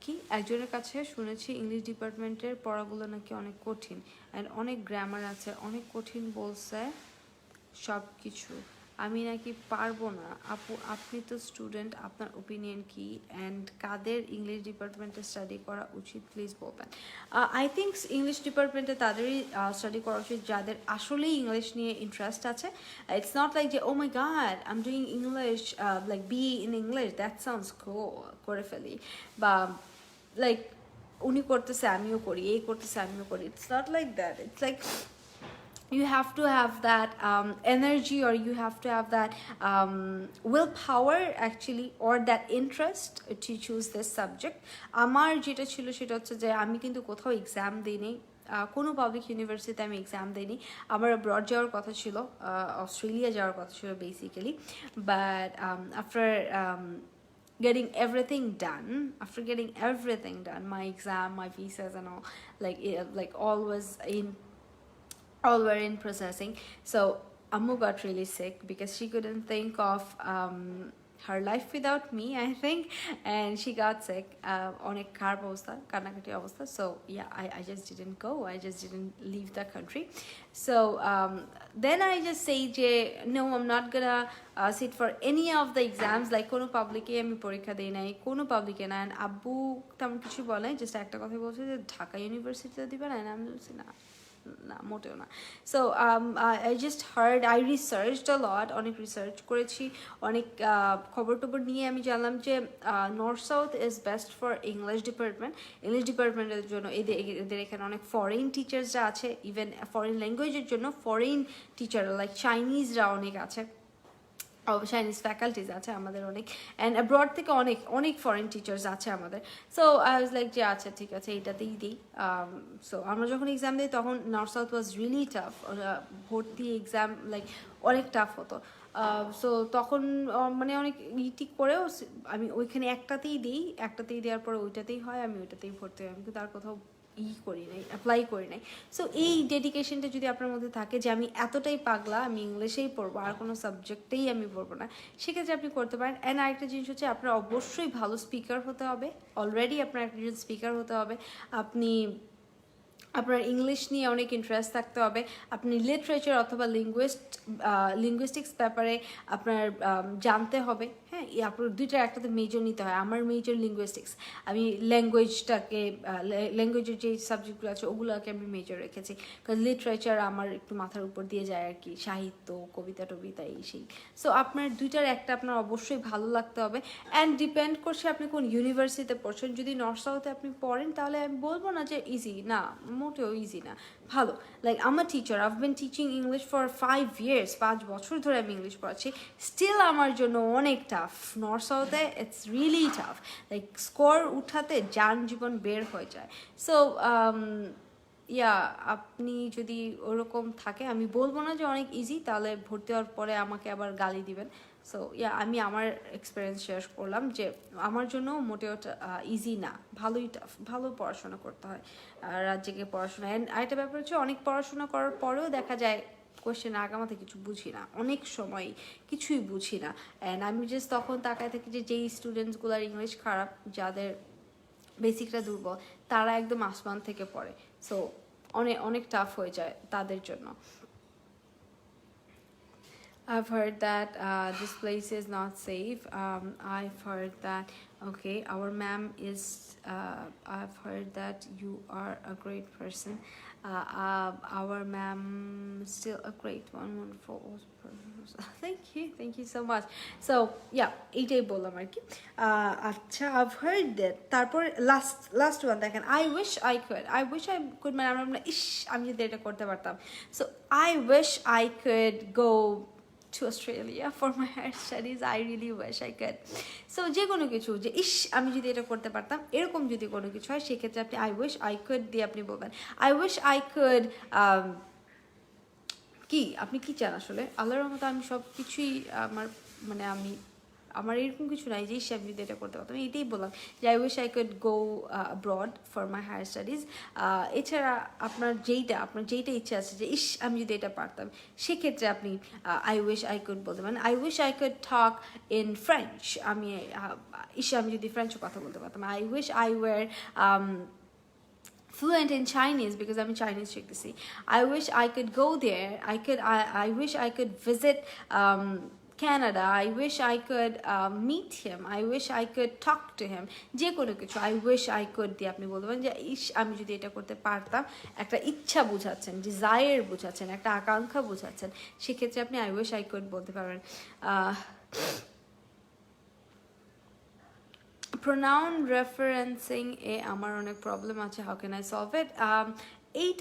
কি একজনের কাছে শুনেছি ইংলিশ ডিপার্টমেন্টের পড়াগুলো নাকি অনেক কঠিন, অ্যান্ড অনেক গ্রামার আছে, অনেক কঠিন বলছে সব কিছু, আমি নাকি পারবো না। আপু, আপনি তো স্টুডেন্ট, আপনার ওপিনিয়ন কি, অ্যান্ড কাদের ইংলিশ ডিপার্টমেন্টে স্টাডি করা উচিত প্লিজ বলবেন। আই থিঙ্ক ইংলিশ ডিপার্টমেন্টে তাদেরই স্টাডি করা উচিত যাদের আসলেই ইংলিশ নিয়ে ইন্টারেস্ট আছে। ইটস নট লাইক যে oh my god I am doing English, like be in English, that sounds করে ফেলি, বা লাইক উনি করতেছে আমিও করি, এই করতেছে আমিও করি। It's not like that. It's like you have to have that energy, or you have to have that willpower actually, or that interest to choose this subject. আমার যেটা ছিল সেটা হচ্ছে যে আমি কিন্তু কোথাও এক্সাম দিইনি, কোনো পাবলিক ইউনিভার্সিটিতে আমি এক্সাম দিইনি। আমার অ্যাব্রড যাওয়ার কথা ছিল, অস্ট্রেলিয়া যাওয়ার কথা ছিল basically, but after getting everything done, my exam, my visas and all, like all were in processing. So Ammu got really sick because she couldn't think of her life without me, I think, and she got sick. Onek kharab obostha, kannakati obostha. So yeah, I just didn't go. I just didn't leave the country. So then I just say je no, I'm not gonna sit for any of the exams. Like kono public e ami porikha dei nai, kono public e na, and abbu তেমন কিছু বলে, just একটা কথা বলছে যে ঢাকা ইউনিভার্সিটিতে দিবেন, and আমি বলছি না, না মোটেও না। So I just heard, I researched a lot, অনেক রিসার্চ করেছি, অনেক খবর টবর নিয়ে আমি জানলাম যে north sought is best for English department. English ডিপার্টমেন্টের জন্য এদের এখানে অনেক ফরেন টিচার্সরা আছে, ইভেন ফরেন ল্যাঙ্গুয়েজের জন্য ফরেন টিচার লাইক চাইনিজরা অনেক আছে, চাইনিজ ফ্যাকাল্টিজ আছে আমাদের অনেক, অ্যান্ড অ্যাব্রড থেকে অনেক অনেক ফরেন টিচার্স আছে আমাদের। সো আই ওয়াজ লাইক যে আচ্ছা ঠিক আছে এইটাতেই দিই। সো আমরা যখন এক্সাম দিই তখন north south was really tough, ভর্তি এক্সাম লাইক অনেক টাফ হতো। সো তখন মানে অনেক ইটি করেও আমি ওইখানে একটাতেই দেওয়ার পরে ওইটাতেই হয়, আমি ওইটাতেই ভর্তি হই, আমি কিন্তু আর কোথাও করি নাই, অ্যাপ্লাই করি নাই। সো এই ডেডিকেশনটা যদি আপনার মধ্যে থাকে যে আমি এতটাই পাগলা, আমি ইংলিশেই পড়বো, আর কোনো সাবজেক্টেই আমি পড়বো না, সেক্ষেত্রে আপনি করতে পারেন। অ্যান্ড আরেকটা জিনিস হচ্ছে আপনার অবশ্যই ভালো স্পিকার হতে হবে, অলরেডি আপনার একজন স্পিকার হতে হবে, আপনার ইংলিশ নিয়ে অনেক ইন্টারেস্ট থাকতে হবে, আপনি লিটারেচার অথবা লিঙ্গুইস্টিক্স ব্যাপারে আপনার জানতে হবে। হ্যাঁ, আপনার দুইটার একটাতে মেজর নিতে হয়। আমার মেজর লিঙ্গুইস্টিক্স, আমি ল্যাঙ্গুয়েজের যে সাবজেক্টগুলো আছে ওগুলোকে আমি মেজর রেখেছি, কারণ লিটারেচার আমার একটু মাথার উপর দিয়ে যায় আর কি, সাহিত্য, কবিতা টবিতা এই সেই। সো আপনার দুইটার একটা আপনার অবশ্যই ভালো লাগতে হবে, অ্যান্ড ডিপেন্ড করছে আপনি কোন ইউনিভার্সিটিতে পড়ছেন। যদি নর্থ সাউথে আপনি পড়েন তাহলে আমি বলবো না যে ইজি, না মোটেও ইজি না, ভালো। লাইক আমার teacher, I've been teaching English for 5 years, 5 বছর ধরে আমি ইংলিশ পড়াচ্ছি, স্টিল আমার জন্য অনেক টাফ। নর্থ সাউথে it's really tough, like score উঠাতে যান জীবন বের হয়ে যায়। সো ইয়া, আপনি যদি ওরকম থাকে, আমি বলবো না যে অনেক ইজি, তাহলে ভর্তি হওয়ার পরে আমাকে আবার গালি দিবেন। সো ইয়া, আমি আমার এক্সপিরিয়েন্স শেয়ার করলাম যে আমার জন্য মোটেও ইজি না, ভালোই টাফ, ভালো পড়াশোনা করতে হয়, রাত জেগে পড়াশোনা। অ্যান্ড আরেকটা ব্যাপার হচ্ছে অনেক পড়াশোনা করার পরেও দেখা যায় কোয়েশ্চেন আগামাতে কিছু বুঝি না, অনেক সময় কিছুই বুঝি না। অ্যান্ড আমি জাস্ট তখন তাকায় থাকি যে যেই স্টুডেন্টসগুলোর ইংলিশ খারাপ, যাদের বেসিকটা দুর্বল, তারা একদম আসমান থেকে পড়ে। সো অনেক অনেক টাফ হয়ে যায় তাদের জন্য। I've heard that this place is not safe. I've heard that Okay, our ma'am is, I've heard that you are a great person. Our ma'am still a great one, wonderful. Thank you so much. So yeah, এইটাই বললাম আর কি। আচ্ছা, I've heard that। তারপর last one দেখেন, I wish I could, মানে আমরা ইস আমি যদি এটা করতে পারতাম। So I wish I could go to Australia for my higher studies. I really wish I could. So যে কোনো কিছু যে ইস আমি যদি এটা করতে পারতাম, এরকম যদি কোনো কিছু হয় সেক্ষেত্রে আপনি I wish I could দিয়ে আপনি বলবেন। I wish I could কি আপনি কি চান আসলে? আল্লাহর রহমতে আমি সব কিছুই আমার, মানে আমার এরকম কিছু নাই যে আমি যদি এটা করতে পারতাম। এটাই বললাম যে I wish I could go abroad for my higher studies. এছাড়া আপনার যেইটা ইচ্ছা আছে যে ইস আমি যদি এটা পারতাম, সেক্ষেত্রে আপনি আই উইশ আই কুড বলতে পারেন। I wish I could talk in French. আমি আমি যদি ফ্রেঞ্চে কথা বলতে পারতাম। I wish I were fluent in Chinese because I'm Chinese শিখতেছি। I wish I could go there. I wish I could visit Canada. I wish I could meet him. I wish I could talk to him. যে কোনো কিছু I wish I could দিয়ে আপনি বলবেন যে ইস আমি যদি এটা করতে পারতাম। একটা ইচ্ছা বোঝাচ্ছেন, ডিজায়ার বোঝাচ্ছেন, একটা আকাঙ্ক্ষা বোঝাচ্ছেন, সেক্ষেত্রে আপনি I wish I could বলতে পারবেন। pronoun referencing এ আমার অনেক প্রবলেম আছে, how can I solve it?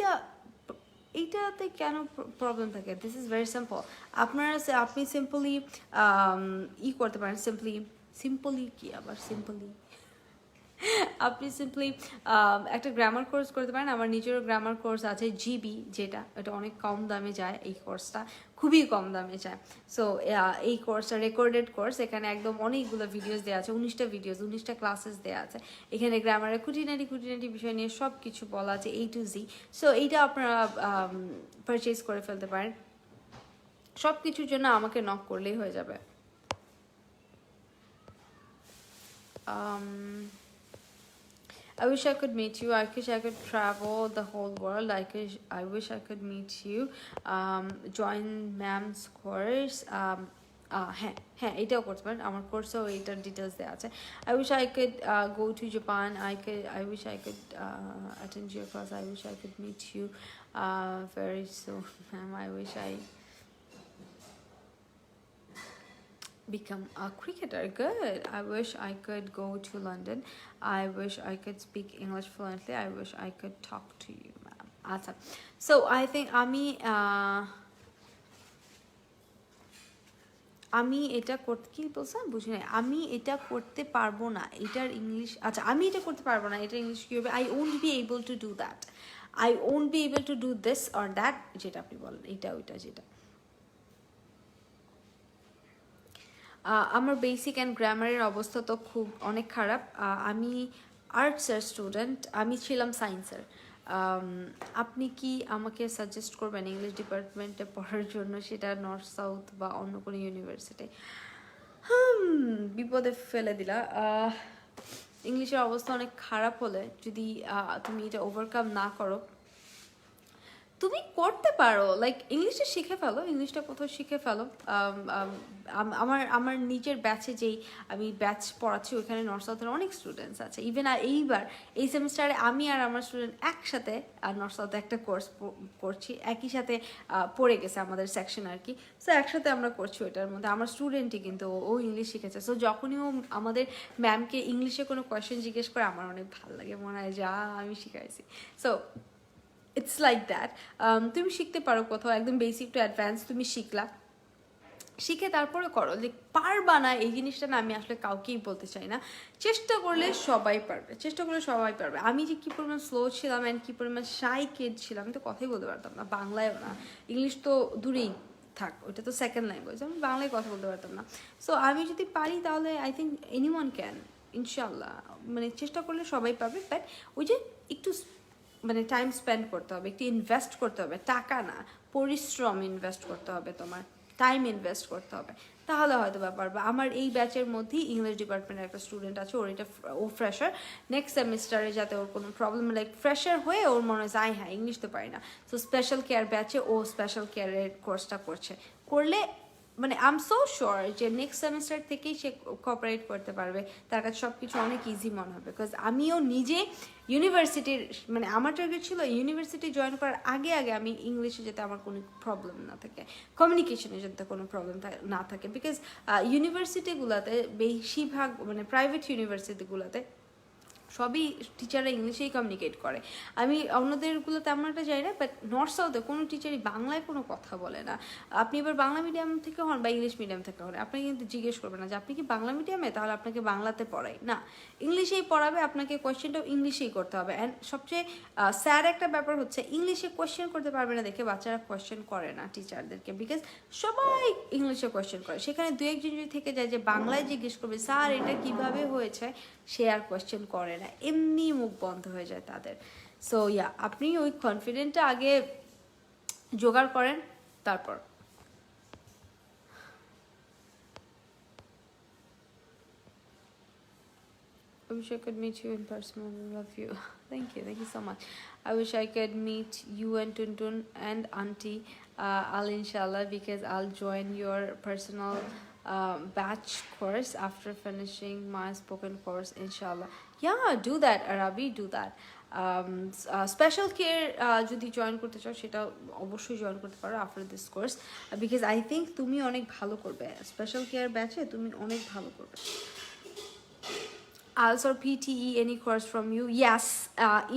এইটাতে কেন প্রবলেম থাকে? This is very simple. আপনি সিম্পলি করতে পারেন, সিম্পলি কি আবার সিম্পলি আপনি সিম্পলি একটা গ্রামার কোর্স করতে পারেন। আমার নিজেরও গ্রামার কোর্স আছে জিবি, যেটা এটা অনেক কম দামে যায়। এই কোর্সটা খুবই কম দামে যায়। সো এই কোর্সটা রেকর্ডেড কোর্স, এখানে একদম অনেকগুলো ভিডিওস দেওয়া আছে, 19টা ক্লাসেস দেওয়া আছে। এখানে গ্রামারের খুঁটিনাটি বিষয় নিয়ে সব কিছু বলা আছে A to Z। সো এইটা আপনারা পারচেজ করে ফেলতে পারেন। সব কিছুর জন্য আমাকে নক করলেই হয়ে যাবে। I wish I could meet you. I wish I could travel the whole world. I wish I could meet you. Join ma'am's course. হ্যাঁ এটাও করতে পারেন, আমার কোর্সেও এইটার ডিটেলস দেওয়া আছে। I wish I could go to Japan. I wish I could attend your class. I wish I could meet you very soon, ma'am. I wish I become a cricketer. Good. I wish I could go to London. I wish I could speak English fluently. I wish I could talk to you, ma'am. Awesome. So I think আমি এটা করতে কি বলছেন বুঝি নাই। আমি এটা করতে পারবো না, এটার ইংলিশ, আচ্ছা আমি এটা করতে পারবো না, এটার ইংলিশ কি হবে? I won't be able to do that. I won't be able to do this or that, যেটা আপনি বলেন এটা ওইটা যেটা। আমার বেসিক অ্যান্ড গ্রামারের অবস্থা তো অনেক খারাপ। আমি আর্টসের স্টুডেন্ট, আমি ছিলাম সায়েন্সের। আপনি কি আমাকে সাজেস্ট করবেন ইংলিশ ডিপার্টমেন্টে পড়ার জন্য, সেটা নর্থ সাউথ বা অন্য কোনো ইউনিভার্সিটি? বিপদে ফেলে দিলা। ইংলিশের অবস্থা অনেক খারাপ হলে যদি তুমি এটা ওভারকাম না করো, তুমি করতে পারো লাইক ইংলিশটা শিখে ফেলো, ইংলিশটা কোথাও শিখে ফেলো। আমার নিজের ব্যাচে যেই আমি ব্যাচ পড়াচ্ছি ওইখানে নর্থ সাউথের অনেক স্টুডেন্টস আছে। ইভেন এইবার এই সেমিস্টারে আমি আর আমার স্টুডেন্ট একসাথে নর্থ সাউথে একটা কোর্স করছি, একই সাথে পড়ে গেছে আমাদের সেকশন আর কি। সো একসাথে আমরা করছি ওইটার মধ্যে। আমার স্টুডেন্টই কিন্তু ও ইংলিশ শিখেছে। সো যখনই ও আমাদের ম্যামকে ইংলিশে কোনো কোয়েশ্চেন জিজ্ঞেস করে আমার অনেক ভালো লাগে, মনে হয় যা আমি শিখাইছি। So it's like that. তুমি শিখতে পারো কোথাও, একদম বেসিক টু অ্যাডভান্স তুমি শিখে তারপরে করো। যে পারবা না এই জিনিসটা না আমি আসলে কাউকেই বলতে চাই না। চেষ্টা করলে সবাই পারবে। আমি যে কী পরিমাণ স্লো ছিলাম অ্যান্ড কী পরিমাণ শাই কিড ছিলাম, আমি তো কথাই বলতে পারতাম না, বাংলায়ও না, ইংলিশ তো দূরেই থাক, ওইটা তো সেকেন্ড ল্যাঙ্গুয়েজ, আমি বাংলায় কথা বলতে পারতাম না। সো আমি যদি পারি তাহলে আই থিঙ্ক এনিওয়ান ক্যান, ইনশাল্লাহ। মানে চেষ্টা করলে সবাই পারবে, বাট ওই যে একটু মানে টাইম স্পেন্ড করতে হবে, একটু ইনভেস্ট করতে হবে, টাকা না পরিশ্রম ইনভেস্ট করতে হবে, তোমার টাইম ইনভেস্ট করতে হবে, তাহলে হয়তো ব্যাপার। বা আমার এই ব্যাচের মধ্যেই ইংলিশ ডিপার্টমেন্টের একটা স্টুডেন্ট আছে, ও ফ্রেশার, নেক্সট সেমিস্টারে যাতে ওর কোনো প্রবলেম লাইক ফ্রেশার হয়ে ওর মনে হয় হ্যাঁ ইংলিশ তো পারি না, সো স্পেশাল কেয়ার ব্যাচে ও স্পেশাল কেয়ারের কোর্সটা করলে মানে আই এম সো শিওর যে নেক্সট সেমিস্টার থেকেই সে কোঅপারেট করতে পারবে, তার কাছে সব কিছু অনেক ইজি মনে হবে। বিকজ আমিও নিজে ইউনিভার্সিটির মানে আমার টার্গেট ছিল ইউনিভার্সিটি জয়েন করার আগে আগে আমি ইংলিশে যাতে আমার কোনো প্রবলেম না থাকে, কমিউনিকেশনে যাতে কোনো প্রবলেম না থাকে। বিকজ ইউনিভার্সিটিগুলোতে বেশিরভাগ মানে প্রাইভেট ইউনিভার্সিটিগুলোতে সবই টিচাররা ইংলিশেই কমিউনিকেট করে। আমি অন্যদেরগুলো তেমন একটা যাই না, বাট নর্থ সাউথে কোনো টিচারই বাংলায় কোনো কথা বলে না। আপনি এবার বাংলা মিডিয়াম থেকে হন বা ইংলিশ মিডিয়াম থেকে হন, আপনাকে কিন্তু জিজ্ঞেস করবে না যে আপনি কি বাংলা মিডিয়ামে, তাহলে আপনাকে বাংলাতে পড়াই না, ইংলিশেই পড়াবে, আপনাকে কোয়েশ্চেনটাও ইংলিশেই করতে হবে। অ্যান্ড সবচেয়ে স্যাড একটা ব্যাপার হচ্ছে ইংলিশে কোয়েশ্চেন করতে পারবে না দেখে বাচ্চারা কোয়েশ্চেন করে না টিচারদেরকে, বিকজ সবাই ইংলিশে কোয়েশ্চেন করে। সেখানে দু একজন যদি থেকে যায় যে বাংলায় জিজ্ঞেস করবে স্যার এটা কিভাবে হয়েছে, সে আর কোয়েশ্চেন করে না, এমনি মুখ বন্ধ হয়ে যায় তাদের। সো ইয়া, আপনি ওই কনফিডেন্টটা আগে জোগাড় করেন, তারপর I wish I could meet you in person. I love you. Thank you so much. I wish I could meet you and Tuntun and Auntie. I'll inshallah, because I'll join your personal batch course after finishing my spoken course, inshallah. Yeah, do that, Arabi, do that. Special care যদি join করতে চাও সেটা অবশ্যই join করতে পারো after this course, because I think তুমি অনেক ভালো করবে স্পেশাল কেয়ার ব্যাচে, তুমি অনেক ভালো করবে। IELTS or PTE any course from you? Yes,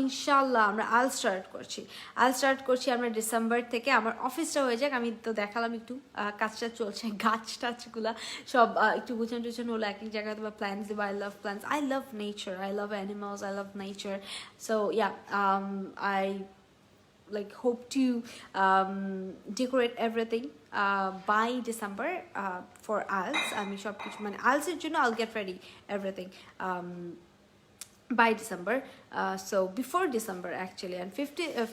ইনশাল্লাহ আমরা আল স্টার্ট করছি আমরা ডিসেম্বর থেকে। আমার অফিসটা হয়ে যাক, আমি তো দেখালাম একটু কাজটা চলছে, গাছ টাছগুলা সব একটু গুছান টুছান হলো এক এক জায়গায়, তোমার প্ল্যান্টস দেবো। I love plants, I love nature, I love animals, I love nature. So yeah, I like hope to decorate everything by December for ALS. আমি সব কিছু মানে ALS এর জন্য I'll get ready everything by December, so before December actually, and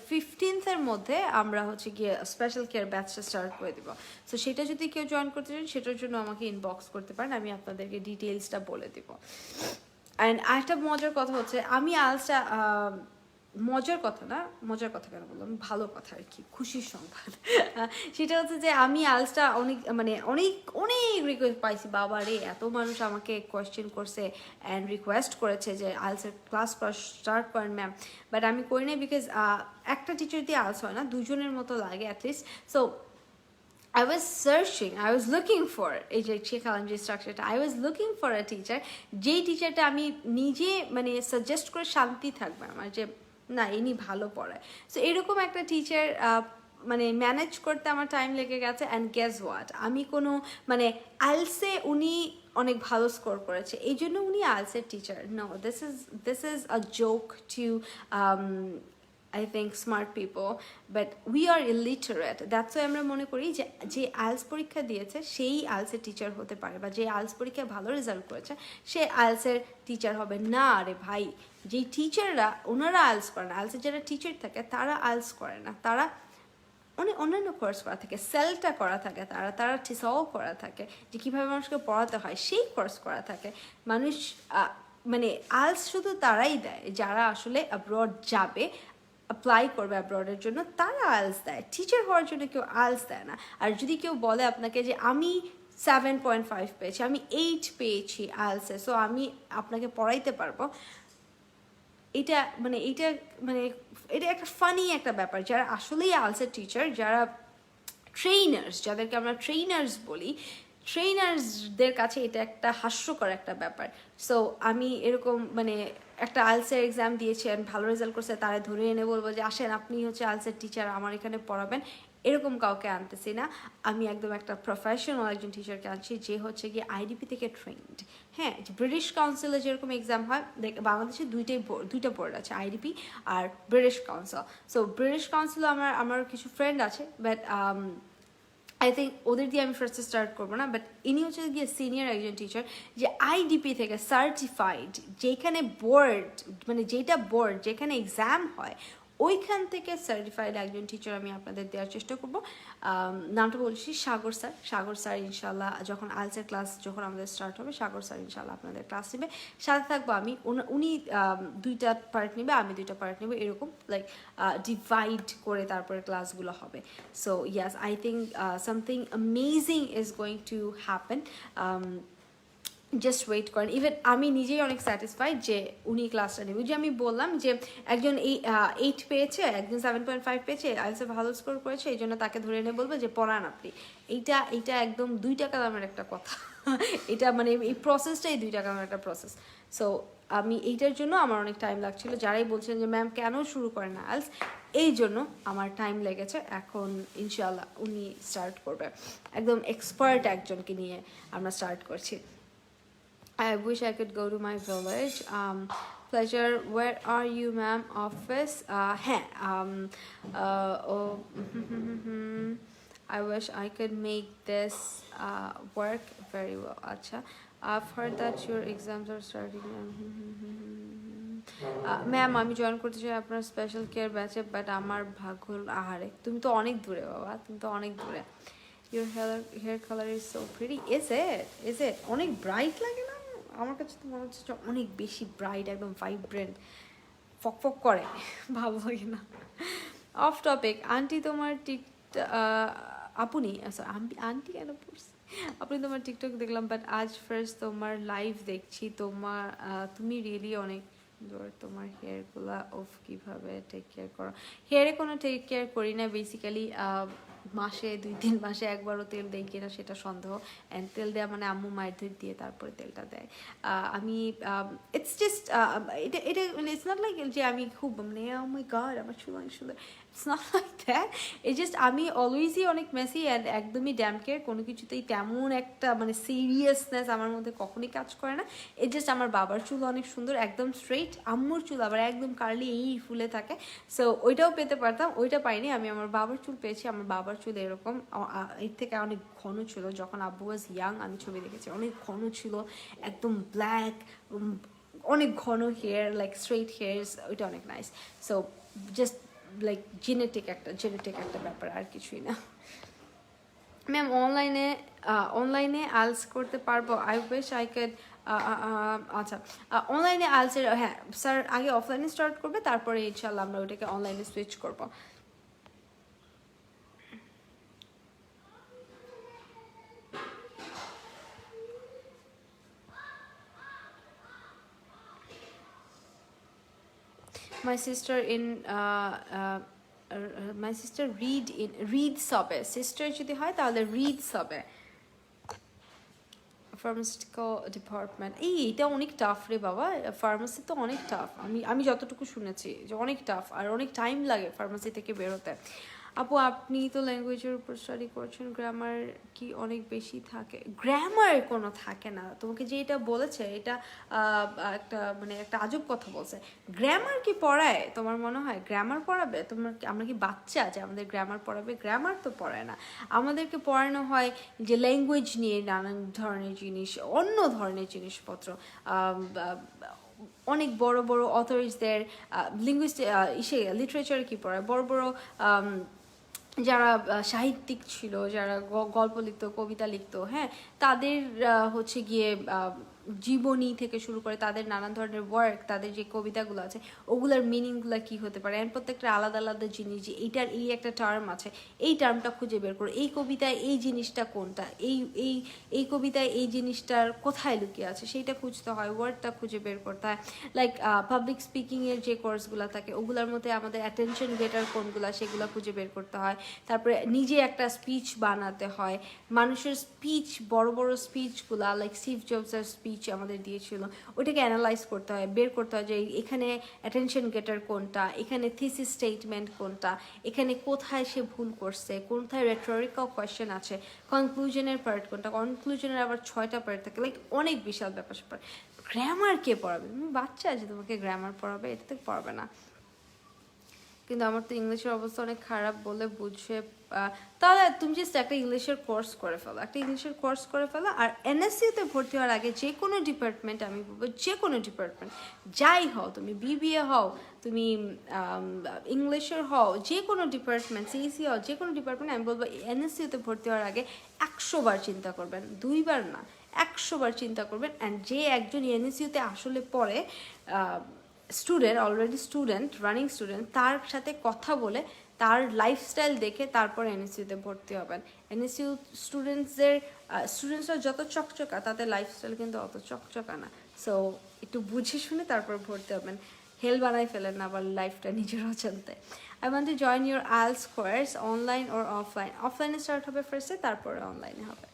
15th এর মধ্যে আমরা হচ্ছে গিয়ে স্পেশাল কেয়ার ব্যাচটা স্টার্ট করে দিব। সো সেটা যদি কেউ জয়েন করতে চান সেটার জন্য আমাকে ইনবক্স করতে পারেন, আমি আপনাদেরকে ডিটেইলসটা বলে দিব। অ্যান্ড আরেকটা মজার কথা হচ্ছে, আমি আলসটা মজার কথা না, মজার কথা কেন বললাম, ভালো কথা আর কি, খুশির সংবাদ। সেটা হচ্ছে যে আমি আলসটা অনেক মানে অনেক অনেক রিকোয়েস্ট পাইছি, বাবা রে এত মানুষ আমাকে কোয়েশ্চেন করছে অ্যান্ড রিকোয়েস্ট করেছে যে আলসের ক্লাস স্টার্ট করেন ম্যাম, বাট আমি করি নাই, বিকজ একটা টিচার দিয়ে আলস হয় না, দুজনের মতো লাগে at least. So I was searching, I was looking for এই যে শেখালাম যে স্ট্রাকচারটা, I was looking for a teacher, যেই টিচারটা আমি নিজে মানে সাজেস্ট করে শান্তি থাকবে আমার যে না ইনি ভালো পড়ায়। সো এরকম একটা টিচার মানে ম্যানেজ করতে আমার টাইম লেগে গেছে। অ্যান্ড গেস হোয়াট, আমি কোনো মানে আলসে উনি অনেক ভালো স্কোর করেছে এই জন্য উনি আলসের teacher, no, this is a joke to I think smart people, but we are illiterate. That's why আমরা মনে করি যে যে আইএলস পরীক্ষা দিয়েছে সেই আইএলসের টিচার হতে পারে, বা যে আইএলস পরীক্ষায় ভালো রেজাল্ট করেছে সে আইএলসের টিচার হবে না। আরে ভাই, যেই টিচাররা ওনারা আইএলস করে না, আইএলসের যারা টিচার থাকে তারা আইএলস করে না, তারা অনেক অন্যান্য কোর্স করা থাকে, সেলটা করা থাকে, তারা টিসও করা থাকে, যে কীভাবে মানুষকে পড়াতে হয় সেই কোর্স করা থাকে। মানুষ মানে আইএলস শুধু তারাই দেয় যারা আসলে অ্যাব্রড যাবে, অ্যাপ্লাই করবে অ্যাব্রডের জন্য, তারা আইএলস দেয়। টিচার হওয়ার জন্য কেউ আইএলস দেয় না। আর যদি কেউ বলে আপনাকে যে আমি 7.5 পেয়েছি, আমি 8 পেয়েছি আইএলসে, সো আমি আপনাকে পড়াইতে পারবো, এটা একটা ফানি একটা ব্যাপার। যারা আসলেই আইএলসের টিচার, যারা ট্রেনার্স, যাদেরকে আমরা ট্রেনার্স বলি, ট্রেনার্সদের কাছে এটা একটা হাস্যকর একটা ব্যাপার। সো আমি এরকম মানে একটা আইএলসের এক্সাম দিয়েছি আর ভালো রেজাল্ট করছে, তারা ধরে এনে বলবো যে আসেন আপনি হচ্ছে আইএলসের টিচার, আমার এখানে পড়াবেন, এরকম কাউকে আনতেছি না। আমি একদম একটা প্রফেশনাল একজন টিচারকে আনছি যে হচ্ছে গিয়ে আইডিপি থেকে ট্রেন্ড। হ্যাঁ, ব্রিটিশ কাউন্সিলে যেরকম এক্সাম হয়, বাংলাদেশে দুইটা বোর্ড আছে, আইডিপি আর ব্রিটিশ কাউন্সিল। সো ব্রিটিশ কাউন্সিলে আমার কিছু ফ্রেন্ড আছে, বাট আই থিঙ্ক ওদের দিয়ে আমি ফার্স্টে স্টার্ট করবো না, বাট ইনি হচ্ছে গিয়ে সিনিয়র একজন টিচার যে আইডিপি থেকে সার্টিফাইড, যেখানে বোর্ড মানে যেটা বোর্ড যেখানে এক্সাম হয় ওইখান থেকে সার্টিফাইড একজন টিচার আমি আপনাদের দেওয়ার চেষ্টা করব। নামটা বলছি সাগর স্যার ইনশাল্লাহ যখন আইএলটিএস ক্লাস যখন আমাদের স্টার্ট হবে সাগর স্যার ইনশাল্লাহ আপনাদের ক্লাস নেবে, সাথে থাকবো আমি। উনি 2টা পার্ট নেবে, আমি 2টা পার্ট নেবে, এরকম লাইক ডিভাইড করে তারপরে ক্লাসগুলো হবে। So yes, I think something amazing is going to happen. Just wait করেন। ইভেন আমি নিজেই অনেক স্যাটিসফাইড যে উনি ক্লাসটা নেবে। যে আমি বললাম যে একজন 8 পেয়েছে, একজন 7.5 পেয়েছে, আইএলটিএসে ভালো স্কোর করেছে, এই জন্য তাকে ধরে এনে বলবো যে পড়ান আপনি। এইটা একদম 2 টাকা দামের একটা কথা। এটা মানে এই প্রসেসটাই 2 টাকা দামের একটা প্রসেস। সো আমি এইটার জন্য আমার অনেক টাইম লাগছিল। যারাই বলছেন যে ম্যাম কেন শুরু করেন না আইএলটিএস, এই জন্য আমার টাইম লেগেছে। এখন ইনশাআল্লাহ উনি স্টার্ট করবে, একদম এক্সপার্ট একজনকে নিয়ে আমরা স্টার্ট করছি। I wish I could go to my village. Pleasure. Where are you, ma'am? Office. Oh, I wish I could make this work very well. Acha. I've heard that your exams are starting. Ma'am আমি join করতে চাই আপনার special care ব্যাচে, but আমার ভাগ্য আহারে। তুমি তো অনেক দূরে বাবা, তুমি তো অনেক দূরে। Your hair color is so pretty. Is it? অনেক ব্রাইট লাগে না? আমার কাছে তো মনে হচ্ছে অনেক বেশি ব্রাইট, একদম ভাইব্রেন্ট, ফকফক করে, ভালো লাগে না। অফ টপিক, আন্টি তোমার আন্টি কেন পড়ছি, আপনি তোমার টিকটক দেখলাম, বাট আজ ফার্স্ট তোমার লাইভ দেখছি। তুমি রিয়েলি অনেক সুন্দর। তোমার হেয়ারগুলা অফ কিভাবে টেক কেয়ার করো? হেয়ারে কোনো টেক কেয়ার করি না বেসিক্যালি। মাসে 2-3 মাসে একবারও তেল দেয় কিনা সেটা সন্দেহ। অ্যান্ড তেল দেওয়া মানে আম্মু মায়ের দুধ দিয়ে তারপরে তেলটা দেয়। আমি ইটস জাস্ট এটা মানে ইটস নট লাইক যে আমি খুব মানে ও মাই গড আমার চুল অনেক সুন্দর, it's not like that. It's just আমি অলওয়েজই অনেক মেসি অ্যান্ড একদমই ড্যাম কেয়ার, কোনো কিছুতেই তেমন একটা মানে সিরিয়াসনেস আমার মধ্যে কখনই কাজ করে না। ইটস জাস্ট আমার বাবার চুল অনেক সুন্দর, একদম স্ট্রেইট, আম্মুর চুল আবার একদম কার্লি এই ফুলে থাকে। সো ওইটাও পেতে পারতাম, ওইটা পাইনি। আমি আমার বাবার চুল পেয়েছি। আমার বাবার চুল এরকম, এর থেকে অনেক ঘন ছিল। যখন আব্বু ওয়াজ ইয়াং আমি ছবি দেখেছি, অনেক ঘন ছিল, একদম ব্ল্যাক, অনেক ঘন হেয়ার, লাইক স্ট্রেইট হেয়ার্স, ওইটা অনেক nice. So just like genetic একটা ব্যাপার, আর কিছুই না। ম্যাম অনলাইনে আইএলটিএস করতে পারবো? I wish I CAD. আচ্ছা, অনলাইনে আইএলটিএসের, হ্যাঁ স্যার আগে অফলাইনে স্টার্ট করবে, তারপরে ইনশাল্লাহ আমরা ওইটাকে অনলাইনে সুইচ করবো। My sister reads হবে, সিস্টার যদি হয় তাহলে রিডস হবে। ফার্মাসিউটিক্যাল ডিপার্টমেন্ট, এটা অনেক টাফ রে বাবা, ফার্মাসি তো অনেক টাফ। আমি যতটুকু শুনেছি যে অনেক টাফ, আর অনেক টাইম লাগে ফার্মাসি থেকে বেরোতে। আপু আপনি তো ল্যাঙ্গুয়েজের উপর স্টাডি করছেন, গ্রামার কি অনেক বেশি থাকে? গ্রামার কোনো থাকে না, তোমাকে যে এটা বলেছে এটা একটা আজব কথা বলছে। গ্রামার কি পড়ায় তোমার মনে হয়? গ্রামার পড়াবে? আমরা কি বাচ্চা যে আমাদের গ্রামার পড়াবে? গ্রামার তো পড়ায় না, আমাদেরকে পড়ানো হয় যে ল্যাঙ্গুয়েজ নিয়ে নানান ধরনের জিনিস, অন্য ধরনের জিনিসপত্র। অনেক বড় বড় অথরিটিসদের লিটারেচার কি পড়ায়, বড় বড় যারা সাহিত্যিক ছিল, যারা গল্প লিখতো, কবিতা লিখতো, হ্যাঁ তাদের হচ্ছে গিয়ে জীবনী থেকে শুরু করে তাদের নানান ধরনের ওয়ার্ক, তাদের যে কবিতাগুলো আছে ওগুলোর মিনিংগুলো কি হতে পারে, এর প্রত্যেকটা আলাদা আলাদা জিনিস, যে এইটার এই একটা টার্ম আছে, এই টার্মটা খুঁজে বের করো, এই কবিতায় এই জিনিসটা কোনটা, এই কবিতায় এই জিনিসটার কোথায় লুকিয়ে আছে সেইটা খুঁজতে হয়, ওয়ার্ডটা খুঁজে বের করতে হয়। লাইক পাবলিক স্পিকিংয়ের যে কোর্সগুলো থাকে ওগুলোর মধ্যে আমাদের অ্যাটেনশন গেটার কোনগুলো সেগুলো খুঁজে বের করতে হয়। তারপরে নিজে একটা স্পিচ বানাতে হয়, মানুষের স্পিচ, বড় বড় স্পিচগুলো লাইক স্টিভ জবসের স্পিচ আমাদের দিয়েছিল, ওটাকে অ্যানালাইজ করতে হয়, বের করতে হয় যে এখানে অ্যাটেনশন গেটার কোনটা, এখানে থিসিস স্টেটমেন্ট কোনটা, এখানে কোথায় সে ভুল করছে, কোথায় রেটরিক্যাল কোয়েশ্চেন আছে, কনক্লুশনের পার্ট কোনটা, কনক্লুশনের আবার 6টা পার্ট থাকে, লাইক অনেক বিশাল ব্যাপার স্যাপার। গ্রামার কে পড়াবে? তুমি বাচ্চা আছে, তোমাকে গ্রামার পড়াবে? এটা তো পড়াবে না। কিন্তু আমার তো ইংলিশের অবস্থা অনেক খারাপ বলে বুঝে তাহলে তুমি জাস্ট একটা ইংলিশের কোর্স করে ফেলো, একটা ইংলিশের কোর্স করে ফেলো। আর এনএসসিতে ভর্তি হওয়ার আগে যে কোনো ডিপার্টমেন্ট, আমি বলবো যে কোনো ডিপার্টমেন্ট যাই হও, তুমি বিবিএ হও, তুমি ইংলিশের হও, যে কোনো ডিপার্টমেন্ট, সিইসি হও, যে কোনো ডিপার্টমেন্ট, আমি বলবো এনএসসিতে ভর্তি হওয়ার আগে 100 বার চিন্তা করবেন, 2 বার না, 100 বার চিন্তা করবেন। অ্যান্ড যে একজন এনএসইউতে আসলে পড়ে, student, already student, running student, তার সাথে কথা বলে, তার লাইফস্টাইল দেখে তারপর এনএসইউতে ভর্তি হবেন। এনএসইউ স্টুডেন্টসরা যত চকচকা, তাদের লাইফস্টাইল কিন্তু অত চকচকা না। সো একটু বুঝে শুনে তারপর ভর্তি হবেন, হেল বানাই ফেলেন না আবার লাইফটা নিজের অজান্তে। I want to join your IELTS course, online or offline? অফলাইনে স্টার্ট হবে ফার্স্টে, তারপরে অনলাইনে হবে।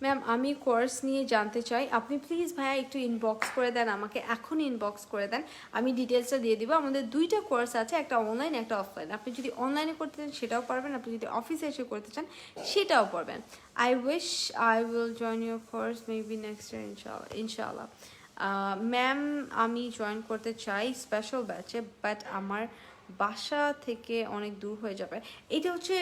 ম্যাম আমি কোর্স নিয়ে জানতে চাই, আপনি প্লিজ ভাইয়া একটু ইনবক্স করে দেন আমাকে, এখনই ইনবক্স করে দেন, আমি ডিটেলসটা দিয়ে দিব। আমাদের 2টা কোর্স আছে, একটা অনলাইন একটা অফলাইন। আপনি যদি অনলাইনে করতে চান সেটাও পারবেন, আপনি যদি অফিসে এসে করতে চান সেটাও পারবেন। I wish I will join your course maybe next year ইনশাআল্লাহ। ম্যাম আমি জয়েন করতে চাই স্পেশাল ব্যাচে, বাট আমার বাসা থেকে অনেক দূর হয়ে যাবে। এটা হচ্ছে